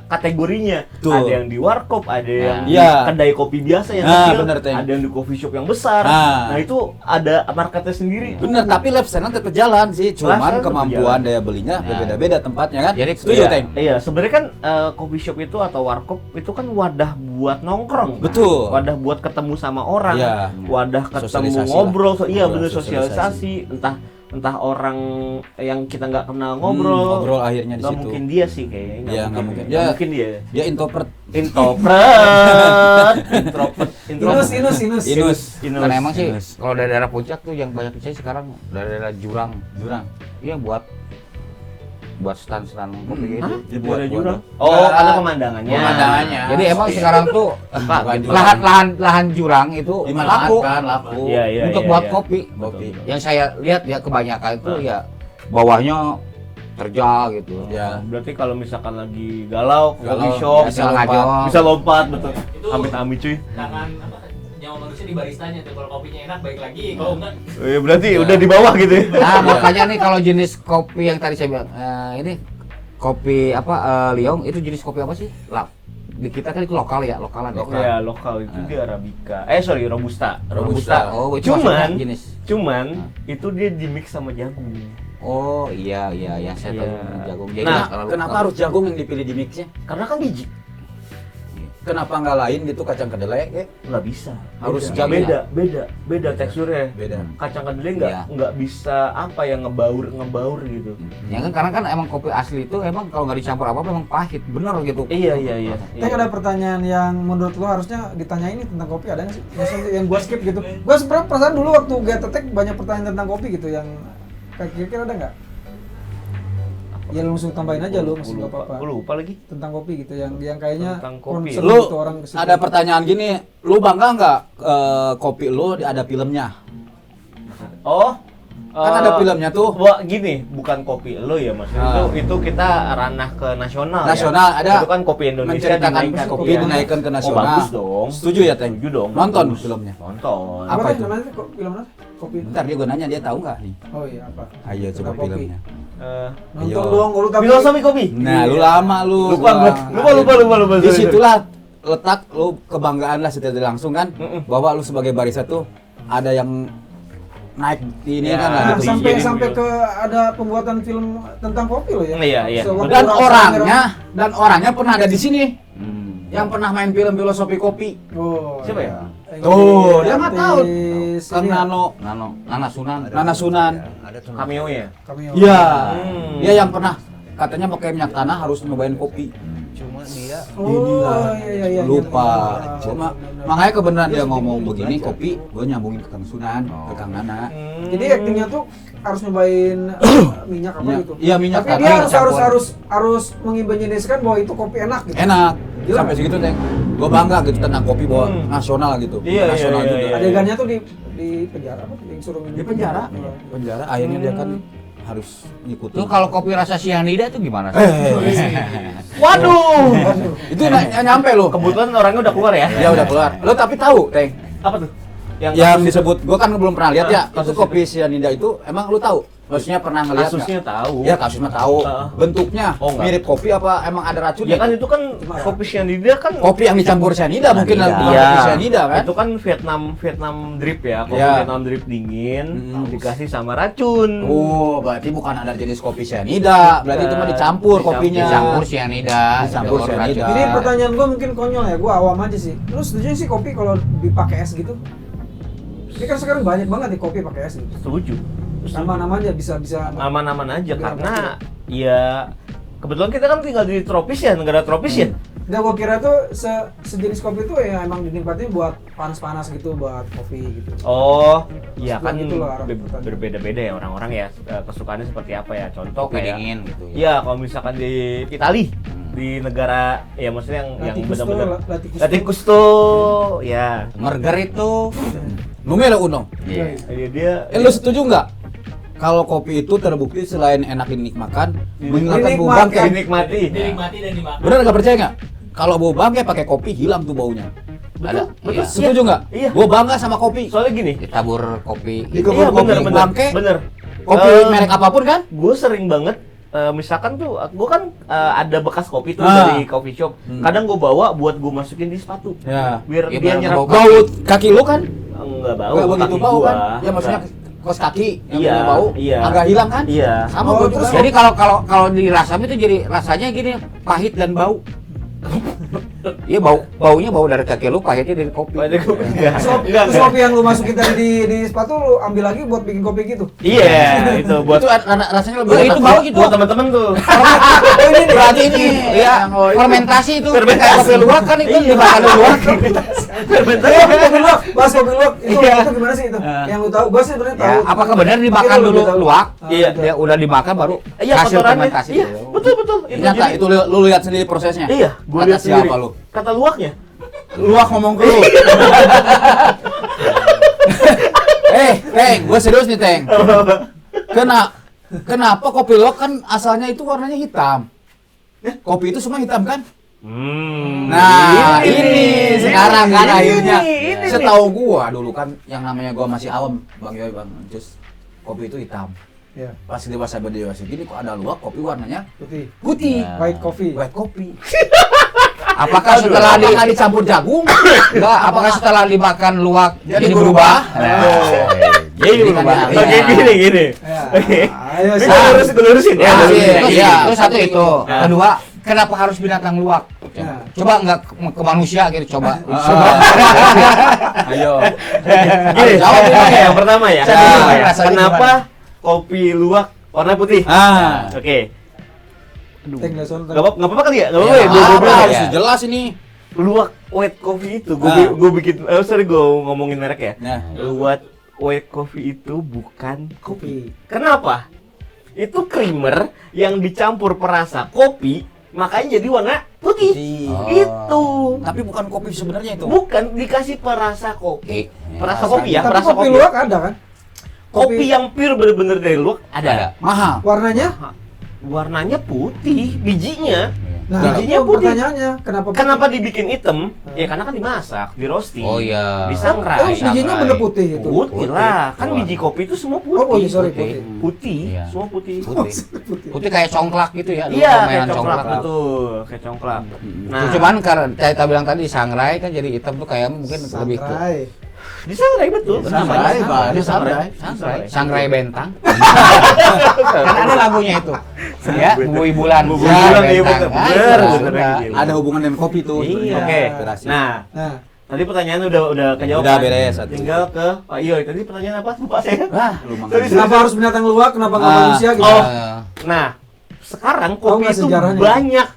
[SPEAKER 1] kategorinya.
[SPEAKER 3] Betul.
[SPEAKER 1] Ada yang di warkop, ada yang di
[SPEAKER 3] Iya.
[SPEAKER 1] kedai kopi biasa yang
[SPEAKER 3] Nah,
[SPEAKER 1] kecil,
[SPEAKER 3] bener, Teng.
[SPEAKER 1] ada yang di coffee shop yang besar.
[SPEAKER 3] Nah.
[SPEAKER 1] Nah, itu ada marketnya sendiri.
[SPEAKER 3] Bener, tapi lifestyle tetap jalan sih, cuman
[SPEAKER 1] Lifestyle tetap
[SPEAKER 3] kemampuan
[SPEAKER 1] jalan.
[SPEAKER 3] daya belinya
[SPEAKER 2] Nah.
[SPEAKER 3] berbeda-beda tempatnya kan.
[SPEAKER 2] Jadi,
[SPEAKER 3] setuju,
[SPEAKER 1] Iya,
[SPEAKER 3] Teng?
[SPEAKER 1] iya, sebenarnya kan coffee shop itu atau warkop itu kan wadah buat nongkrong.
[SPEAKER 3] Betul.
[SPEAKER 1] Wadah buat ketemu sama orang.
[SPEAKER 3] Iya.
[SPEAKER 1] Wadah ketemu
[SPEAKER 3] Sosialisasi
[SPEAKER 1] ngobrol.
[SPEAKER 3] lah.
[SPEAKER 1] Iya,
[SPEAKER 3] Ngobrol,
[SPEAKER 1] bener sosialisasi. Entah orang yang kita nggak kenal ngobrol.
[SPEAKER 3] ngobrol akhirnya di
[SPEAKER 1] Nggak
[SPEAKER 3] situ.
[SPEAKER 1] mungkin dia sih kayaknya.
[SPEAKER 3] Iya, nggak mungkin.
[SPEAKER 1] Nggak
[SPEAKER 3] Ya.
[SPEAKER 1] mungkin dia.
[SPEAKER 3] Dia introvert.
[SPEAKER 1] Introvert.
[SPEAKER 4] Inus.
[SPEAKER 2] Karena emang sih
[SPEAKER 3] Inus.
[SPEAKER 2] kalau daerah puncak tuh yang banyak saya sekarang daerah jurang.
[SPEAKER 3] Jurang.
[SPEAKER 2] Iya buat stand-stand kopi gitu.
[SPEAKER 1] Hah?
[SPEAKER 3] Dia
[SPEAKER 1] Buat
[SPEAKER 3] buat-
[SPEAKER 1] jurang?
[SPEAKER 3] buat-
[SPEAKER 1] Oh,
[SPEAKER 3] Buat-
[SPEAKER 1] karena pemandangannya.
[SPEAKER 3] Pemandangannya.
[SPEAKER 2] Jadi emang sekarang tuh
[SPEAKER 3] Bukan jurang.
[SPEAKER 2] lahan jurang itu laku
[SPEAKER 3] laku.
[SPEAKER 1] Iya, iya,
[SPEAKER 2] untuk
[SPEAKER 1] iya,
[SPEAKER 2] buat
[SPEAKER 1] iya.
[SPEAKER 2] kopi.
[SPEAKER 3] Kopi.
[SPEAKER 2] Yang saya lihat ya kebanyakan itu ya bawahnya terjal gitu.
[SPEAKER 3] Ya.
[SPEAKER 1] Berarti kalau misalkan lagi galau,
[SPEAKER 3] Galau,
[SPEAKER 1] coffee shop,
[SPEAKER 2] ya, bisa ngajong.
[SPEAKER 1] bisa lompat, betul.
[SPEAKER 5] Itu-
[SPEAKER 1] Amit-amit cuy.
[SPEAKER 5] Tangan apa? Nyawa manusia di baristanya tuh. Kalau kopinya enak baik lagi. Kalau enggak
[SPEAKER 1] Berarti
[SPEAKER 3] Ya.
[SPEAKER 1] udah di bawah gitu ya.
[SPEAKER 2] Nah, makanya nih kalau jenis kopi yang tadi saya bilang ini kopi apa Liong itu jenis kopi apa sih? Di kita kan itu lokal ya, lokalan ya.
[SPEAKER 1] Ya lokal itu dia Arabica. Sorry, Robusta.
[SPEAKER 3] Robusta.
[SPEAKER 2] Oh, itu maksudnya
[SPEAKER 1] Cuman,
[SPEAKER 2] jenis.
[SPEAKER 1] itu dia di mix sama jagung.
[SPEAKER 2] Oh, iya yang saya tahu
[SPEAKER 1] Iya.
[SPEAKER 2] jagung. Jadi
[SPEAKER 1] Nah,
[SPEAKER 2] nggak terlalu-
[SPEAKER 3] Kenapa harus jagung yang dipilih di mixnya?
[SPEAKER 1] Karena kan biji
[SPEAKER 3] Kenapa nggak lain gitu kacang kedelai?
[SPEAKER 1] nggak bisa.
[SPEAKER 3] Harus
[SPEAKER 1] beda.
[SPEAKER 3] jagung.
[SPEAKER 1] Beda teksturnya.
[SPEAKER 3] Beda.
[SPEAKER 1] Kacang kedelai
[SPEAKER 2] Iya.
[SPEAKER 1] nggak bisa apa yang ngebaur gitu.
[SPEAKER 2] Ya kan karena kan emang kopi asli itu emang kalau nggak dicampur apa memang pahit, bener gitu.
[SPEAKER 1] Iya.
[SPEAKER 4] Tapi ada pertanyaan yang menurut lo harusnya ditanyain nih tentang kopi, ada nggak sih? Maksudnya yang gua skip gitu. Gua sebenarnya perasaan dulu waktu Getetek banyak pertanyaan tentang kopi gitu yang kira-kira ada nggak? Ya lu langsung tambahin aja lu, masih nggak apa-apa.
[SPEAKER 1] Gue lupa lagi.
[SPEAKER 4] Tentang kopi gitu yang kayaknya
[SPEAKER 1] Tentang kopi.
[SPEAKER 4] concern
[SPEAKER 3] Lu
[SPEAKER 4] gitu orang ke situ.
[SPEAKER 3] ada pertanyaan gini, lu bangga nggak kopi lu ada filmnya?
[SPEAKER 1] Oh,
[SPEAKER 3] Kan ada filmnya tuh.
[SPEAKER 1] Wah, gini, bukan kopi lo ya maksudnya itu kita ranah ke nasional.
[SPEAKER 3] Nasional,
[SPEAKER 1] ya.
[SPEAKER 3] ada
[SPEAKER 1] Itu kan kopi Indonesia
[SPEAKER 3] menceritakan
[SPEAKER 1] dinaikkan
[SPEAKER 3] kopi
[SPEAKER 1] ya.
[SPEAKER 3] dinaikkan ke
[SPEAKER 1] Oh,
[SPEAKER 3] nasional.
[SPEAKER 1] bagus dong.
[SPEAKER 3] Setuju ya, Teng?
[SPEAKER 1] Setuju dong.
[SPEAKER 3] Nonton
[SPEAKER 1] bagus.
[SPEAKER 3] filmnya?
[SPEAKER 1] Nonton.
[SPEAKER 3] Apa
[SPEAKER 4] Apa
[SPEAKER 3] itu?
[SPEAKER 4] namanya kok film mana? Kopi.
[SPEAKER 3] Bentar dia gue nanya dia tahu nggak nih?
[SPEAKER 4] Oh iya apa?
[SPEAKER 3] Ayo coba
[SPEAKER 4] Tentang kopi.
[SPEAKER 3] filmnya.
[SPEAKER 4] Nonton
[SPEAKER 3] Ayo.
[SPEAKER 4] dong, lu tapi
[SPEAKER 1] Filosofi kopi.
[SPEAKER 3] Nah, lu lama lu.
[SPEAKER 1] Lupa gua. Lupa.
[SPEAKER 3] Di situlah letak lu kebanggaan lah secara langsung kan bahwa lu sebagai barista tuh ada yang naik di ini
[SPEAKER 1] Ya.
[SPEAKER 3] kan
[SPEAKER 4] Nah,
[SPEAKER 3] lagi
[SPEAKER 1] Iya,
[SPEAKER 4] sampai
[SPEAKER 1] iya,
[SPEAKER 4] sampai
[SPEAKER 1] iya.
[SPEAKER 4] ke ada pembuatan film tentang kopi loh ya.
[SPEAKER 1] Iya.
[SPEAKER 4] Sewaktu
[SPEAKER 3] dan
[SPEAKER 4] rasa
[SPEAKER 3] orangnya pernah ada di sini
[SPEAKER 2] Hmm.
[SPEAKER 3] yang pernah main film filosofi kopi.
[SPEAKER 4] merah. Oh.
[SPEAKER 1] Siapa ya?
[SPEAKER 3] Tuh, dia nggak tahu.
[SPEAKER 4] Artis
[SPEAKER 3] Kang
[SPEAKER 4] ini ya,
[SPEAKER 2] Nana Sunan.
[SPEAKER 3] Nana Sunan.
[SPEAKER 1] Cameo-nya.
[SPEAKER 4] cameo.
[SPEAKER 3] Iya.
[SPEAKER 1] Hmm.
[SPEAKER 3] Dia yang pernah katanya pakai minyak tanah harus nyobain kopi.
[SPEAKER 6] Cuma dia
[SPEAKER 4] Oh, iya.
[SPEAKER 3] Lupa.
[SPEAKER 4] Iya.
[SPEAKER 3] Cuma
[SPEAKER 4] Benar-benar.
[SPEAKER 3] makanya kebenaran dia ngomong begini kopi, gue nyambungin ke Kang Sunan, ke Kang Nana.
[SPEAKER 4] Jadi actingnya tuh harus nyobain minyak apa
[SPEAKER 3] Minyak.
[SPEAKER 4] gitu.
[SPEAKER 3] Iya, minyak
[SPEAKER 4] Tapi
[SPEAKER 3] tapi
[SPEAKER 4] dia
[SPEAKER 3] campur.
[SPEAKER 4] harus mengimajinasikan bahwa itu kopi enak gitu.
[SPEAKER 3] Enak.
[SPEAKER 4] Gila.
[SPEAKER 3] Sampai segitu, Teng. Gue bangga gitu tentang kopi bahwa nasional gitu.
[SPEAKER 1] Iya,
[SPEAKER 3] nasional
[SPEAKER 1] iya,
[SPEAKER 3] juga.
[SPEAKER 1] iya.
[SPEAKER 4] Adegannya tuh di penjara apa? Yang suruh minum.
[SPEAKER 3] Di penjara.
[SPEAKER 4] Iya.
[SPEAKER 3] Penjara akhirnya dia kan harus ngikutin.
[SPEAKER 2] Tuh kalau kopi rasa cyanida itu gimana?
[SPEAKER 1] Waduh.
[SPEAKER 3] Itu nggak nyampe loh.
[SPEAKER 1] Kebetulan orangnya udah keluar ya.
[SPEAKER 3] Ya udah keluar. Lo tapi tahu, Teng,
[SPEAKER 1] Apa tuh?
[SPEAKER 3] yang disebut gue kan belum pernah lihat ya.
[SPEAKER 1] Kasus
[SPEAKER 3] Itu kopi cyanida itu emang lu tahu? Maksudnya pernah ngeliat
[SPEAKER 1] kasusnya tahu.
[SPEAKER 3] Ya kasusnya tahu.
[SPEAKER 1] Heeh.
[SPEAKER 3] Bentuknya
[SPEAKER 1] Oh, enggak.
[SPEAKER 3] mirip kopi apa emang ada
[SPEAKER 1] Ya
[SPEAKER 3] racunnya?
[SPEAKER 1] kan itu kan kopi cyanida kan
[SPEAKER 3] Kopi yang dicampur cyanida mungkin
[SPEAKER 2] Cyanida.
[SPEAKER 3] bukan
[SPEAKER 1] Iya.
[SPEAKER 3] kopi cyanida kan?
[SPEAKER 1] Itu kan Vietnam drip ya, kopi
[SPEAKER 3] Iya.
[SPEAKER 1] Vietnam drip dingin dikasih sama racun.
[SPEAKER 3] Oh, berarti bukan ada jenis kopi cyanida, berarti itu mah dicampur kopinya.
[SPEAKER 2] Dicampur cyanida.
[SPEAKER 3] Dicampur
[SPEAKER 2] Ada
[SPEAKER 3] cyanida.
[SPEAKER 2] racun.
[SPEAKER 4] Jadi pertanyaan gua mungkin konyol ya, gua awam aja sih. Lu setuju sih kopi kalau dipakai es gitu? Ini kan sekarang banyak banget nih kopi pakai es gitu.
[SPEAKER 1] Setuju.
[SPEAKER 4] Nama-nama aja bisa
[SPEAKER 1] Aman-aman aja
[SPEAKER 4] Biar
[SPEAKER 1] karena ya kebetulan kita kan tinggal di tropis ya, negara tropis ya.
[SPEAKER 4] Nggak, gua kira tuh sejenis kopi tuh ya emang dinikmatin buat panas-panas gitu, buat kopi gitu.
[SPEAKER 1] Oh, iya kan
[SPEAKER 4] Gitu loh arah pertanyaan.
[SPEAKER 1] berbeda-beda ya orang-orang ya kesukaannya seperti apa ya. Contoh
[SPEAKER 2] Kopi
[SPEAKER 1] kayak
[SPEAKER 2] dingin gitu ya.
[SPEAKER 1] Iya, kalau misalkan di Itali di negara ya maksudnya yang benar-benar
[SPEAKER 4] Latikusto.
[SPEAKER 1] Latikusto ya.
[SPEAKER 2] Margarito.
[SPEAKER 3] Numero uno.
[SPEAKER 2] Iya.
[SPEAKER 1] Dia
[SPEAKER 3] Lu setuju nggak? Kalau kopi itu terbukti selain enak dinikmakan, menghilangkan bau
[SPEAKER 4] Dinikmatkan.
[SPEAKER 3] bangkai.
[SPEAKER 1] dinikmati.
[SPEAKER 5] Dinikmati dan dimakan.
[SPEAKER 3] Bener nggak percaya nggak? Kalau bau bangkai pakai kopi hilang tuh baunya.
[SPEAKER 2] Ada.
[SPEAKER 1] betul.
[SPEAKER 2] Iya.
[SPEAKER 3] Setuju nggak?
[SPEAKER 1] Iya.
[SPEAKER 3] Gua bangga sama kopi.
[SPEAKER 1] Soalnya gini.
[SPEAKER 2] Ditabur kopi.
[SPEAKER 3] Di
[SPEAKER 1] Iya
[SPEAKER 3] kebun kopi
[SPEAKER 1] bener
[SPEAKER 3] bangkai.
[SPEAKER 1] bener.
[SPEAKER 3] Kopi merek apapun kan?
[SPEAKER 1] Gue sering banget misalkan tuh gue kan ada bekas kopi tuh
[SPEAKER 3] Ah.
[SPEAKER 1] dari coffee shop. Kadang gue bawa buat gue masukin di sepatu.
[SPEAKER 3] Ya.
[SPEAKER 1] Biar
[SPEAKER 2] Ya,
[SPEAKER 1] dia
[SPEAKER 2] biar
[SPEAKER 1] nyerap
[SPEAKER 2] bau
[SPEAKER 3] Bau kaki lu kan?
[SPEAKER 1] enggak bau.
[SPEAKER 3] Nggak begitu
[SPEAKER 1] kaki
[SPEAKER 3] bau
[SPEAKER 1] gua.
[SPEAKER 3] kan? Ya maksudnya kos kaki yang
[SPEAKER 1] Iya,
[SPEAKER 3] punya bau
[SPEAKER 1] iya.
[SPEAKER 3] agak hilang kan?
[SPEAKER 1] Iya.
[SPEAKER 3] Sama
[SPEAKER 4] Oh,
[SPEAKER 3] gua
[SPEAKER 4] terus
[SPEAKER 3] juga.
[SPEAKER 2] Jadi kalau dirasam itu jadi rasanya gini, pahit dan bau. Iya baunya bau dari kaki lu, pahitnya dari kopi.
[SPEAKER 1] Banyak kopi enggak.
[SPEAKER 4] Terus kopi yang lu masukin tadi di sepatu lu ambil lagi buat bikin kopi gitu.
[SPEAKER 1] Iya, itu buat
[SPEAKER 3] itu rasanya lebih
[SPEAKER 2] Oh, itu bau gitu.
[SPEAKER 1] buat teman-teman tuh.
[SPEAKER 4] Oh ini nih.
[SPEAKER 2] Berarti ini ya
[SPEAKER 3] Oh, ini.
[SPEAKER 2] fermentasi itu.
[SPEAKER 1] Fermentasi.
[SPEAKER 2] Kayak kopi luwak kan itu dimakan luwak.
[SPEAKER 4] Kopi luwak, bahas kopi luwak itu gimana sih itu? Yang lu tahu, gua sih sebenarnya tahu.
[SPEAKER 2] Ya, apakah benar dimakan
[SPEAKER 4] Tapi lu
[SPEAKER 2] dulu
[SPEAKER 4] lebih tahu.
[SPEAKER 2] luwak?
[SPEAKER 1] Iya.
[SPEAKER 2] Dia udah dimakan baru
[SPEAKER 1] Iya,
[SPEAKER 2] hasil
[SPEAKER 1] kotorannya.
[SPEAKER 2] fermentasi.
[SPEAKER 1] Iya, betul.
[SPEAKER 3] Ternyata
[SPEAKER 1] jadi-
[SPEAKER 3] itu lu lihat sendiri prosesnya.
[SPEAKER 1] Iya, gue
[SPEAKER 3] Kata
[SPEAKER 1] lihat sendiri.
[SPEAKER 3] siapa lu?
[SPEAKER 1] Kata luaknya.
[SPEAKER 3] Luak ngomong ke lu. Teng, gue serius nih, Teng. Kenapa kopi luwak kan asalnya itu warnanya hitam? Kopi itu semua hitam kan? Nah, ini sekarang kan akhirnya.
[SPEAKER 1] ini.
[SPEAKER 3] Setahu gua dulu kan yang namanya gua masih awam, Bang Yoy, Bang Jus. Kopi itu hitam.
[SPEAKER 4] Iya,
[SPEAKER 3] Pas dewasa berdewasa gini kok ada luwak kopi warnanya
[SPEAKER 4] putih.
[SPEAKER 3] putih.
[SPEAKER 2] Ya.
[SPEAKER 4] White coffee.
[SPEAKER 3] White kopi.
[SPEAKER 2] Apakah setelah
[SPEAKER 3] Apakah dicampur jagung?
[SPEAKER 2] enggak, apakah setelah dimakan luwak
[SPEAKER 3] Jadi
[SPEAKER 2] jadi
[SPEAKER 3] berubah?
[SPEAKER 2] berubah? Nah, jadi berubah.
[SPEAKER 3] Iya.
[SPEAKER 1] Oke, gini.
[SPEAKER 4] Ya.
[SPEAKER 1] Oke.
[SPEAKER 4] Ayo
[SPEAKER 1] Ini
[SPEAKER 4] sih.
[SPEAKER 1] gue lurusin ya.
[SPEAKER 3] Ah,
[SPEAKER 1] lurusin
[SPEAKER 3] iya.
[SPEAKER 2] Terus,
[SPEAKER 3] Iya.
[SPEAKER 2] terus satu itu.
[SPEAKER 1] Nah.
[SPEAKER 2] Kedua, kenapa harus binatang luwak?
[SPEAKER 4] Nah.
[SPEAKER 2] Coba enggak ke manusia gitu, coba.
[SPEAKER 3] Ayo.
[SPEAKER 1] Gini,
[SPEAKER 3] Jawab ini.
[SPEAKER 1] oke, yang pertama ya.
[SPEAKER 2] Saya
[SPEAKER 1] Yang
[SPEAKER 2] bingung,
[SPEAKER 1] pertama ya.
[SPEAKER 2] rasanya
[SPEAKER 1] Kenapa kopi luwak warna putih?
[SPEAKER 3] Ah.
[SPEAKER 1] Oke.
[SPEAKER 4] Teng Nelson.
[SPEAKER 1] Gak apa-apa kali ya? Gak apa-apa
[SPEAKER 2] Ya,
[SPEAKER 1] ya? Gua bilang
[SPEAKER 3] harus
[SPEAKER 2] ya.
[SPEAKER 3] jelas ini.
[SPEAKER 1] luwak white coffee itu
[SPEAKER 3] Ah.
[SPEAKER 1] gue bikin gue ngomongin merek ya.
[SPEAKER 3] Nah.
[SPEAKER 1] Luwak white coffee itu bukan
[SPEAKER 4] Kopi.
[SPEAKER 1] kopi. Kenapa? Itu creamer yang dicampur perasa kopi, makanya jadi warna putih.
[SPEAKER 3] Oh.
[SPEAKER 1] Itu.
[SPEAKER 3] Tapi bukan kopi sebenarnya itu.
[SPEAKER 1] Bukan dikasih perasa kopi.
[SPEAKER 2] Oke.
[SPEAKER 1] Perasa kopi ya,
[SPEAKER 4] Tapi
[SPEAKER 1] perasa
[SPEAKER 4] kopi
[SPEAKER 1] kopi.
[SPEAKER 4] luwak ada kan?
[SPEAKER 1] Kopi yang pure bener-bener dari luwak
[SPEAKER 2] Ada.
[SPEAKER 3] Mahal.
[SPEAKER 4] Warnanya?
[SPEAKER 1] warnanya putih, bijinya.
[SPEAKER 4] Nah,
[SPEAKER 1] Bijinya
[SPEAKER 4] itu
[SPEAKER 1] putih.
[SPEAKER 4] pertanyaannya, kenapa? putih?
[SPEAKER 1] Kenapa dibikin hitam? Ya karena kan dimasak, di roasting.
[SPEAKER 2] Oh iya.
[SPEAKER 1] Disangrai.
[SPEAKER 4] Oh, bijinya
[SPEAKER 2] Sangrai.
[SPEAKER 4] bener putih itu.
[SPEAKER 1] Putih lah, kan
[SPEAKER 2] Wah.
[SPEAKER 1] biji kopi itu semua putih.
[SPEAKER 4] Oh, putih, sorry,
[SPEAKER 2] Putih.
[SPEAKER 4] putih.
[SPEAKER 1] Putih,
[SPEAKER 2] Iya.
[SPEAKER 1] semua putih.
[SPEAKER 2] Putih.
[SPEAKER 4] Putih.
[SPEAKER 2] Putih kayak congklak gitu ya. dulu
[SPEAKER 1] Iya, kayak
[SPEAKER 2] permainan
[SPEAKER 1] congklak betul, kayak congklak.
[SPEAKER 2] Nah, cuman karena kita bilang tadi sangrai kan jadi hitam tuh kayak mungkin lebih ke
[SPEAKER 4] Sangrai.
[SPEAKER 1] disangrai betul.
[SPEAKER 3] Sangrai,
[SPEAKER 1] namanya.
[SPEAKER 3] Pak.
[SPEAKER 1] Disangrai.
[SPEAKER 2] sangrai. Sangrai bentang. Kan ada lagunya itu. Ya, Bui Bulan.
[SPEAKER 1] Bui
[SPEAKER 2] Sangrai
[SPEAKER 1] Bulan, iya,
[SPEAKER 2] Bentang.
[SPEAKER 1] betul.
[SPEAKER 2] Ah,
[SPEAKER 1] Bener,
[SPEAKER 2] itu
[SPEAKER 1] bener,
[SPEAKER 2] sudah.
[SPEAKER 1] gitu.
[SPEAKER 3] Ada hubungan dengan kopi tuh.
[SPEAKER 2] Iya.
[SPEAKER 1] Oke.
[SPEAKER 3] Inspirasi.
[SPEAKER 1] Nah,
[SPEAKER 4] Nah,
[SPEAKER 1] tadi pertanyaan udah kejawab.
[SPEAKER 3] Udah
[SPEAKER 1] kan?
[SPEAKER 3] beres, satu.
[SPEAKER 1] Tinggal ke Pak Iyoy. Tadi pertanyaan apa? Lupa saya.
[SPEAKER 3] Wah, lu
[SPEAKER 1] Sorry,
[SPEAKER 4] kenapa harus binatang luwak? Kenapa nggak
[SPEAKER 3] Ah.
[SPEAKER 4] manusia gitu?
[SPEAKER 1] Oh.
[SPEAKER 2] Eh,
[SPEAKER 1] Nah, sekarang
[SPEAKER 4] Tahu
[SPEAKER 1] kopi
[SPEAKER 4] nggak
[SPEAKER 1] itu
[SPEAKER 4] sejarahnya?
[SPEAKER 1] banyak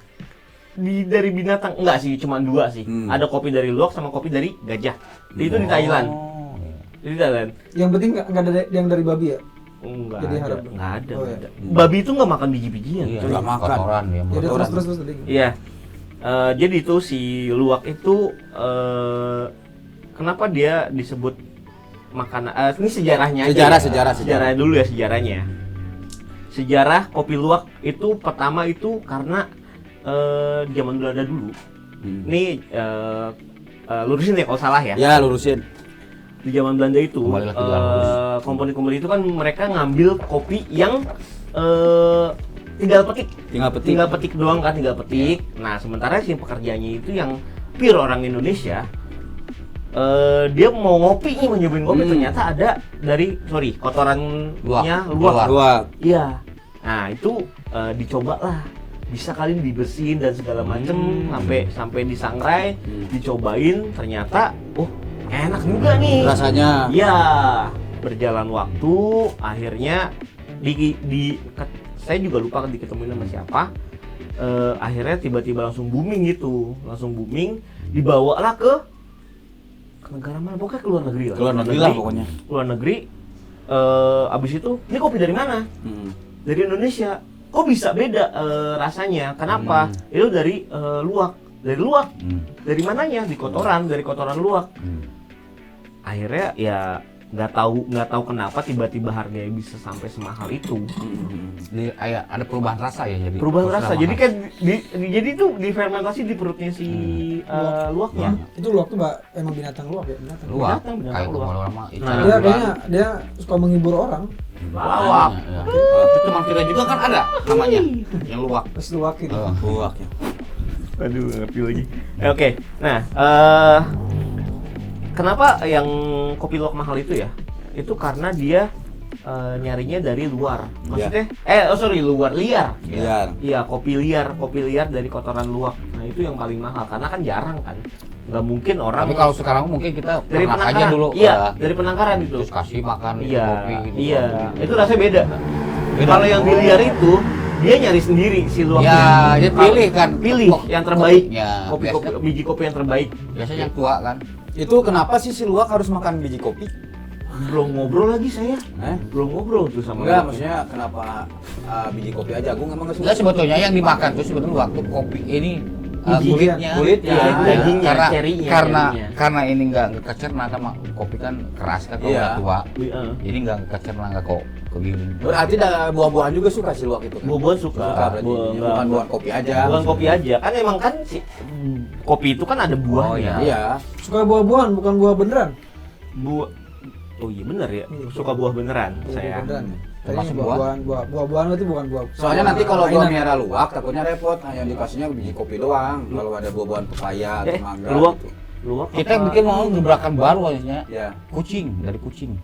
[SPEAKER 1] dari binatang. Enggak sih, cuma 2 sih.
[SPEAKER 3] Hmm.
[SPEAKER 1] Ada kopi dari luwak sama kopi dari gajah. Itu di Thailand.
[SPEAKER 2] oh, iya.
[SPEAKER 1] Di Thailand.
[SPEAKER 4] Yang penting nggak ada yang dari babi ya.
[SPEAKER 1] Enggak
[SPEAKER 4] Jadi
[SPEAKER 1] ada,
[SPEAKER 4] harap.
[SPEAKER 1] enggak ada,
[SPEAKER 4] Oh,
[SPEAKER 1] enggak
[SPEAKER 4] iya.
[SPEAKER 1] ada. Babi itu enggak makan biji-bijian.
[SPEAKER 2] Iya,
[SPEAKER 1] cuy.
[SPEAKER 3] nggak makan.
[SPEAKER 2] kotoran dia.
[SPEAKER 4] Jadi
[SPEAKER 3] Kotoran.
[SPEAKER 4] terus tadi.
[SPEAKER 1] Iya. Jadi itu si luwak itu kenapa dia disebut makanan? Ini sejarahnya aja.
[SPEAKER 3] Sejarah.
[SPEAKER 1] Dulu ya sejarahnya. Sejarah kopi luwak itu pertama itu karena zaman Belanda dulu. Ini lurusin ya kalau salah ya.
[SPEAKER 3] Ya, lurusin.
[SPEAKER 1] Di zaman Belanda itu
[SPEAKER 2] Kembali lagi jalan lurus.
[SPEAKER 1] komponi-komponi itu kan mereka ngambil kopi yang tinggal petik. Tinggal petik doang kan, tinggal petik. Nah, sementara si pekerjaannya itu yang pure orang Indonesia, dia mau ngopi nih, mau nyobain kopi, ternyata ada dari kotorannya luwak.
[SPEAKER 3] Luwak.
[SPEAKER 1] Iya. Nah, itu dicobalah. Bisa kali dibersihin dan segala macem sampai disangrai, dicobain, ternyata enak juga nih.
[SPEAKER 3] Rasanya.
[SPEAKER 1] Iya. Berjalan waktu, akhirnya saya juga lupa diketemuin sama siapa. Akhirnya tiba-tiba langsung booming gitu, dibawalah ke negara mana, pokoknya ke luar negeri lah.
[SPEAKER 3] Keluar negeri lah pokoknya.
[SPEAKER 1] Luar negeri. Abis itu, ini kopi dari mana? Dari Indonesia. kok bisa beda rasanya? Kenapa? Itu dari luwak. Dari mananya? Dari kotoran luwak. Akhirnya ya nggak tahu kenapa tiba-tiba harganya bisa sampai semahal itu.
[SPEAKER 2] Ada perubahan rasa ya jadi.
[SPEAKER 1] Perubahan rasa. Jadi kayak jadi itu difermentasi di perutnya si luwaknya.
[SPEAKER 4] Itu luwak tuh emang binatang luwak ya, binatang.
[SPEAKER 2] Luwak.
[SPEAKER 1] Binatang
[SPEAKER 2] Kayak
[SPEAKER 1] luwak.
[SPEAKER 2] lama-lama ikan.
[SPEAKER 4] Dia kayaknya dia suka menghibur orang.
[SPEAKER 1] Luwak.
[SPEAKER 2] Itu teman kita juga kan ada namanya yang luwak.
[SPEAKER 4] Terus luwak gitu.
[SPEAKER 3] Buaknya.
[SPEAKER 1] Aduh, ngerti lagi. Oke. Nah, kenapa yang kopi luwak mahal itu ya? Itu karena dia nyarinya dari luar. Maksudnya liar. Iya, kopi liar dari kotoran luwak. Nah, itu yang paling mahal karena kan jarang kan. Nggak mungkin orang.
[SPEAKER 2] Tapi kalau sekarang mungkin kita
[SPEAKER 1] dari
[SPEAKER 2] ternak aja
[SPEAKER 1] penangkaran
[SPEAKER 2] dulu.
[SPEAKER 1] Iya, dari penangkaran itu.
[SPEAKER 2] Terus kasih makan
[SPEAKER 1] Iya,
[SPEAKER 2] kopi gitu.
[SPEAKER 1] iya. Itu rasanya beda. Kalau yang di liar itu dia nyari sendiri si luwaknya.
[SPEAKER 2] Ya, dia pilih kan.
[SPEAKER 1] Pilih yang terbaik.
[SPEAKER 2] Ya,
[SPEAKER 1] Biji kopi yang terbaik.
[SPEAKER 2] biasanya yang tua kan.
[SPEAKER 3] Itu kenapa sih si luwak harus makan biji kopi?
[SPEAKER 1] Belum ngobrol lagi saya. Belum ngobrol tuh sama
[SPEAKER 3] Enggak,
[SPEAKER 1] luwak.
[SPEAKER 3] maksudnya kenapa biji kopi aja? Gue emang nggak suka.
[SPEAKER 2] Enggak, sebetulnya yang dimakan tuh sebetulnya waktu kopi ini
[SPEAKER 1] Bijinya.
[SPEAKER 2] kulitnya
[SPEAKER 1] Iya, dagingnya,
[SPEAKER 2] karena
[SPEAKER 1] cerinya.
[SPEAKER 2] karena ini nggak kecerna sama kopi kan keras kan kalau
[SPEAKER 3] Iya.
[SPEAKER 2] udah tua.
[SPEAKER 1] Iya.
[SPEAKER 2] Jadi nggak kecerna, nggak kok kegiling.
[SPEAKER 3] Berarti buah-buahan juga suka si luwak itu kan?
[SPEAKER 1] Buah-buahan suka.
[SPEAKER 3] Berarti.
[SPEAKER 1] Buah-
[SPEAKER 3] Bukan buah kopi aja.
[SPEAKER 1] Bukan kopi aja. Kan emang kan si kopi itu kan ada buahnya.
[SPEAKER 2] Oh,
[SPEAKER 3] Iya.
[SPEAKER 4] Suka buah-buahan bukan buah beneran.
[SPEAKER 1] Buah. Oh iya bener ya. Suka buah beneran saya.
[SPEAKER 4] Beneran.
[SPEAKER 2] Termasuk
[SPEAKER 4] Tadinya buah-buahan berarti bukan buah.
[SPEAKER 3] Soalnya nanti kalau gua
[SPEAKER 4] mainan.
[SPEAKER 3] miara luwak takutnya repot. Nah, yang dikasihnya biji kopi doang. Kalau ada buah-buahan pepaya atau mangga.
[SPEAKER 1] luwak.
[SPEAKER 3] gitu.
[SPEAKER 1] Luwak.
[SPEAKER 2] Kita bikin mau gebrakan baru aja.
[SPEAKER 3] Ya.
[SPEAKER 2] Kucing, dari kucing.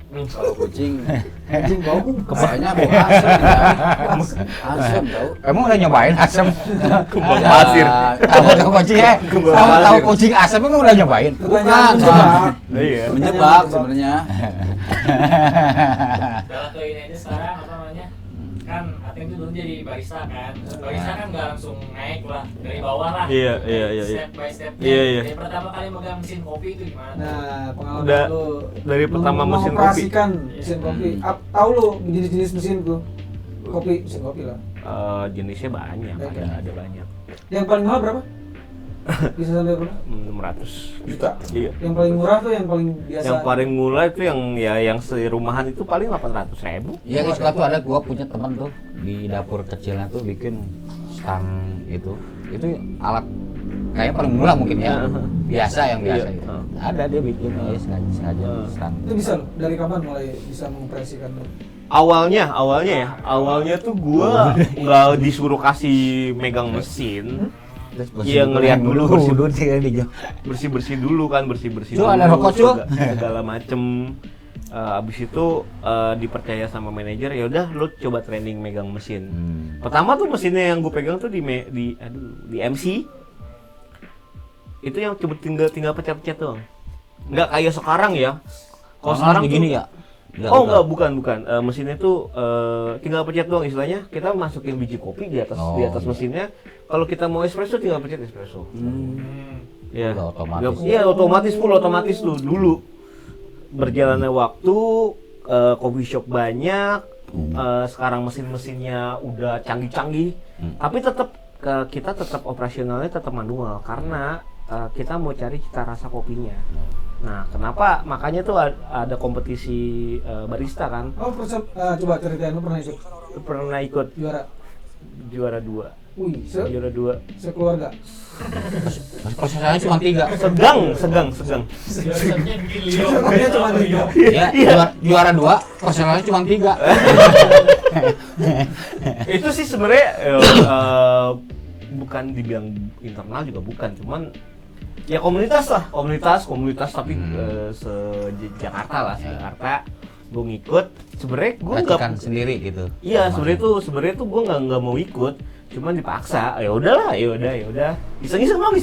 [SPEAKER 3] Kalau kucing,
[SPEAKER 4] Anjing bau.
[SPEAKER 3] kayaknya bau asam ya. Asam tau.
[SPEAKER 2] Emang udah nyobain asam?
[SPEAKER 1] Kembang
[SPEAKER 3] Ya,
[SPEAKER 1] pasir.
[SPEAKER 2] Tahu kucing ya? Tahu kucing asam emang udah nyobain?
[SPEAKER 3] Bukan,
[SPEAKER 4] Menjebak.
[SPEAKER 1] Iya.
[SPEAKER 3] menjebak sebenarnya.
[SPEAKER 5] Jalan ke ini aja sekarang apa namanya? Kan Ating itu dulu jadi barista kan. Barista kan nggak langsung naik lah dari bawah lah.
[SPEAKER 1] Iya.
[SPEAKER 5] Step by step.
[SPEAKER 1] Iya.
[SPEAKER 5] Dari pertama kali megang mesin kopi itu gimana?
[SPEAKER 4] Nah, pengalaman
[SPEAKER 1] Udah
[SPEAKER 4] lu
[SPEAKER 1] dari pertama mesin kopi.
[SPEAKER 4] mengoperasikan mesin kopi. Tahu lu jenis-jenis mesin tuh? Kopi, mesin kopi lah.
[SPEAKER 1] Jenisnya banyak,
[SPEAKER 4] Oke.
[SPEAKER 1] ada banyak.
[SPEAKER 4] Yang paling mahal berapa? Bisa sampai berapa?
[SPEAKER 1] 600
[SPEAKER 4] Juta.
[SPEAKER 1] Iya.
[SPEAKER 4] Yang paling murah tuh yang paling biasa.
[SPEAKER 1] Yang paling murah itu yang serumahan itu paling 800.000.
[SPEAKER 2] Iya, suka tuh ada gua punya teman tuh di dapur kecilnya tuh bikin stand itu. Itu alat kayaknya paling murah mungkin ya. Biasa yang biasa
[SPEAKER 1] Iya.
[SPEAKER 2] gitu. Ada dia bikin ya sengaja stand.
[SPEAKER 4] Itu bisa loh. Dari kapan mulai bisa mengoperasikan tuh?
[SPEAKER 1] Awalnya tuh gua nggak disuruh kasih megang mesin. Iya, ngelihat dulu bersih dulu kan, bersih
[SPEAKER 2] Cuk, ada rokok, Cuk.
[SPEAKER 1] segala macem. Abis itu dipercaya sama manajer, ya udah lu coba training megang mesin. Pertama tuh mesinnya yang gue pegang tuh di MC. Itu yang coba tinggal pencet-pencet doang. Nggak kayak sekarang ya. Kalau sekarang tuh,
[SPEAKER 2] gini ya.
[SPEAKER 1] enggak, bukan. Mesinnya tuh tinggal pencet doang, istilahnya kita masukin biji kopi di atas mesinnya. Kalau kita mau espresso tinggal pencet espresso. Ya.
[SPEAKER 2] Udah otomatis.
[SPEAKER 1] Iya, otomatis tuh dulu. Berjalannya waktu, coffee shop banyak. Sekarang mesin-mesinnya udah canggih-canggih. Tapi kita tetap operasionalnya tetap manual karena kita mau cari cita rasa kopinya. Nah, kenapa? Makanya tuh ada kompetisi barista kan.
[SPEAKER 4] Oh, coba ceritain lu
[SPEAKER 1] Pernah ikut juara 2.
[SPEAKER 4] Wih,
[SPEAKER 1] Juara 2.
[SPEAKER 4] sekeluarga.
[SPEAKER 2] Prosesnya cuma 3.
[SPEAKER 1] Sedang.
[SPEAKER 5] Biasanya bikin Leo.
[SPEAKER 4] Sebenarnya cuma 3.
[SPEAKER 2] Ya, juara 2, prosesnya cuma 3.
[SPEAKER 1] Itu sih sebenarnya bukan dibilang internal juga bukan, cuman ya komunitas tapi Jakarta lah, Jakarta. Gue ngikut, sebenarnya gue
[SPEAKER 2] Racikan sendiri gitu.
[SPEAKER 1] Iya, sebenarnya tuh gue nggak mau ikut, cuman dipaksa. Ya udahlah, ya udah. Iseng-iseng.
[SPEAKER 4] Lu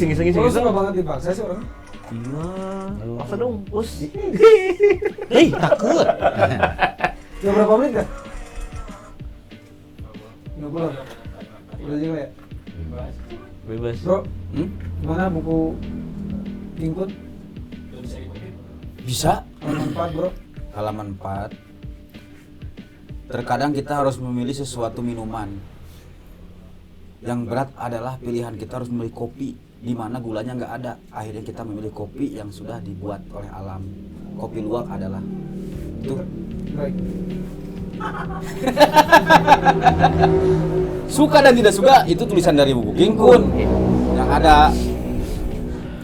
[SPEAKER 4] suka banget dipaksa sih orang.
[SPEAKER 1] Iya, paksa dong, bos.
[SPEAKER 2] Hei, takut.
[SPEAKER 4] Udah berapa menit kan? 50. Udah juga ya?
[SPEAKER 1] Bebas.
[SPEAKER 4] Bro, gimana buku Kingkut?
[SPEAKER 5] Belum bisa dikutip.
[SPEAKER 3] Bisa.
[SPEAKER 4] Halaman 4 bro.
[SPEAKER 3] Halaman 4. terkadang kita harus memilih sesuatu minuman. Yang berat adalah pilihan kita harus memilih kopi di mana gulanya nggak ada. Akhirnya kita memilih kopi yang sudah dibuat oleh alam. Kopi luwak adalah itu.
[SPEAKER 4] Baik.
[SPEAKER 3] Suka dan tidak suka itu tulisan dari buku King Kun yang ada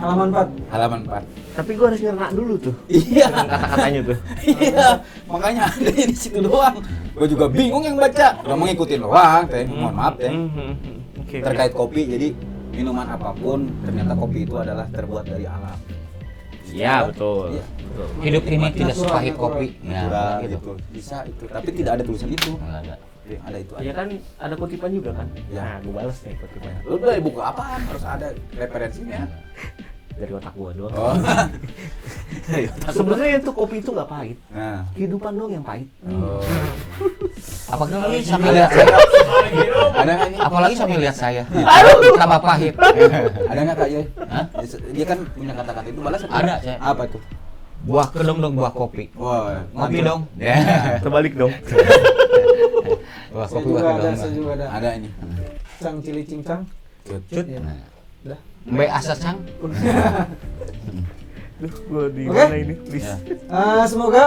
[SPEAKER 4] Halaman 4.
[SPEAKER 3] halaman 4.
[SPEAKER 1] Tapi gue harus nyerna dulu tuh.
[SPEAKER 3] Iya.
[SPEAKER 1] Kata-katanya tuh.
[SPEAKER 3] Iya, makanya ada di situ doang. Gue juga bingung yang baca. Udah mau ngikutin doang, teh. Mohon maaf, teh.
[SPEAKER 1] Oke.
[SPEAKER 3] Terkait kopi, jadi minuman apapun ternyata kopi itu adalah terbuat dari alam.
[SPEAKER 1] Iya, betul.
[SPEAKER 3] Iya.
[SPEAKER 1] Betul.
[SPEAKER 2] Hidup ini tidak
[SPEAKER 4] Natural,
[SPEAKER 2] sepahit
[SPEAKER 4] natural.
[SPEAKER 2] kopi.
[SPEAKER 3] Nah,
[SPEAKER 2] gitu.
[SPEAKER 3] gitu. Bisa itu, tapi tidak ada tulisan itu.
[SPEAKER 2] Nggak ada.
[SPEAKER 3] Ada itu
[SPEAKER 1] Ya
[SPEAKER 3] aja.
[SPEAKER 1] kan ada kutipan juga kan?
[SPEAKER 3] Ya.
[SPEAKER 1] Nah, gue balas nih kutipannya.
[SPEAKER 3] Lu dari buku apaan? Harus ada referensinya.
[SPEAKER 1] Dari otak gue doang.
[SPEAKER 3] Oh.
[SPEAKER 1] Sebenarnya itu kopi itu nggak pahit.
[SPEAKER 3] Nah.
[SPEAKER 1] Kehidupan doang yang pahit.
[SPEAKER 3] Oh.
[SPEAKER 2] Apalagi sambil lihat saya.
[SPEAKER 3] Ada nggak ini?
[SPEAKER 2] Apalagi sambil lihat saya.
[SPEAKER 3] Aduh.
[SPEAKER 2] Tambah pahit.
[SPEAKER 3] Ada nggak Kak Yoy?
[SPEAKER 2] Hah?
[SPEAKER 3] Dia kan punya kata-kata itu balas apa?
[SPEAKER 2] Ada, saya.
[SPEAKER 3] Apa tuh?
[SPEAKER 2] Buah kedong dong, buah kopi.
[SPEAKER 3] Wah,
[SPEAKER 2] Ngopi
[SPEAKER 3] mantap.
[SPEAKER 2] dong.
[SPEAKER 1] Terbalik dong.
[SPEAKER 2] Buah
[SPEAKER 4] Saya
[SPEAKER 2] kopi,
[SPEAKER 4] juga
[SPEAKER 2] buah
[SPEAKER 4] ada,
[SPEAKER 2] kedong.
[SPEAKER 4] saya juga ada.
[SPEAKER 3] Ada ini.
[SPEAKER 4] Cang cili cincang.
[SPEAKER 3] Cut.
[SPEAKER 4] Iya.
[SPEAKER 2] Nah.
[SPEAKER 4] Udah.
[SPEAKER 2] Mbak Asa Cang.
[SPEAKER 1] Duh, gue di
[SPEAKER 4] Oke.
[SPEAKER 1] mana ini? Please.
[SPEAKER 3] Ya.
[SPEAKER 4] Semoga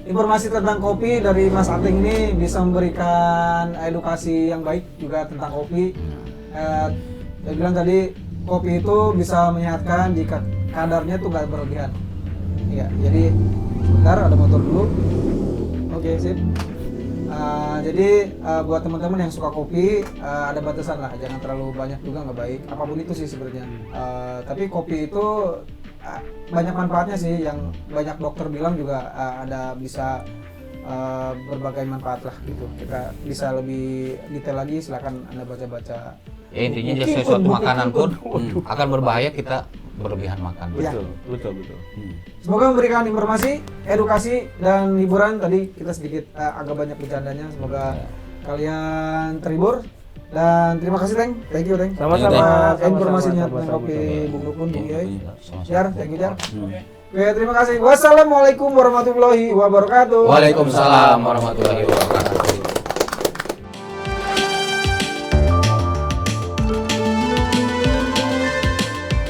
[SPEAKER 4] informasi tentang kopi dari Mas Ating ini bisa memberikan edukasi yang baik juga tentang kopi. Saya bilang tadi kopi itu bisa menyehatkan jika kadarnya tuh nggak berlebihan. Ya, jadi sebentar ada motor dulu. Oke, sip. Jadi buat teman-teman yang suka kopi ada batasan lah, jangan terlalu banyak juga nggak baik. Apapun itu sih sebenarnya. Tapi kopi itu banyak manfaatnya sih, yang banyak dokter bilang juga ada bisa berbagai manfaat lah gitu. Kita bisa lebih detail lagi, silakan Anda baca-baca.
[SPEAKER 2] Ya intinya
[SPEAKER 4] Mungkin
[SPEAKER 2] sesuatu
[SPEAKER 4] pun,
[SPEAKER 2] makanan pun
[SPEAKER 4] mungkin
[SPEAKER 2] akan berbahaya kita berlebihan makan.
[SPEAKER 4] Ya.
[SPEAKER 1] Betul.
[SPEAKER 4] Semoga memberikan informasi, edukasi, dan hiburan. Tadi kita sedikit agak banyak bercandanya. Semoga kalian terhibur. Dan terima kasih Teng, thank you Teng.
[SPEAKER 1] Sama-sama.
[SPEAKER 4] Informasinya
[SPEAKER 1] Sama-sama.
[SPEAKER 4] tentang kopi Bung Dukun, Bung Yoy.
[SPEAKER 2] Sama-sama.
[SPEAKER 4] Jar, thank you Jar. Oke, terima kasih. Wassalamualaikum warahmatullahi wabarakatuh.
[SPEAKER 2] Waalaikumsalam warahmatullahi wabarakatuh.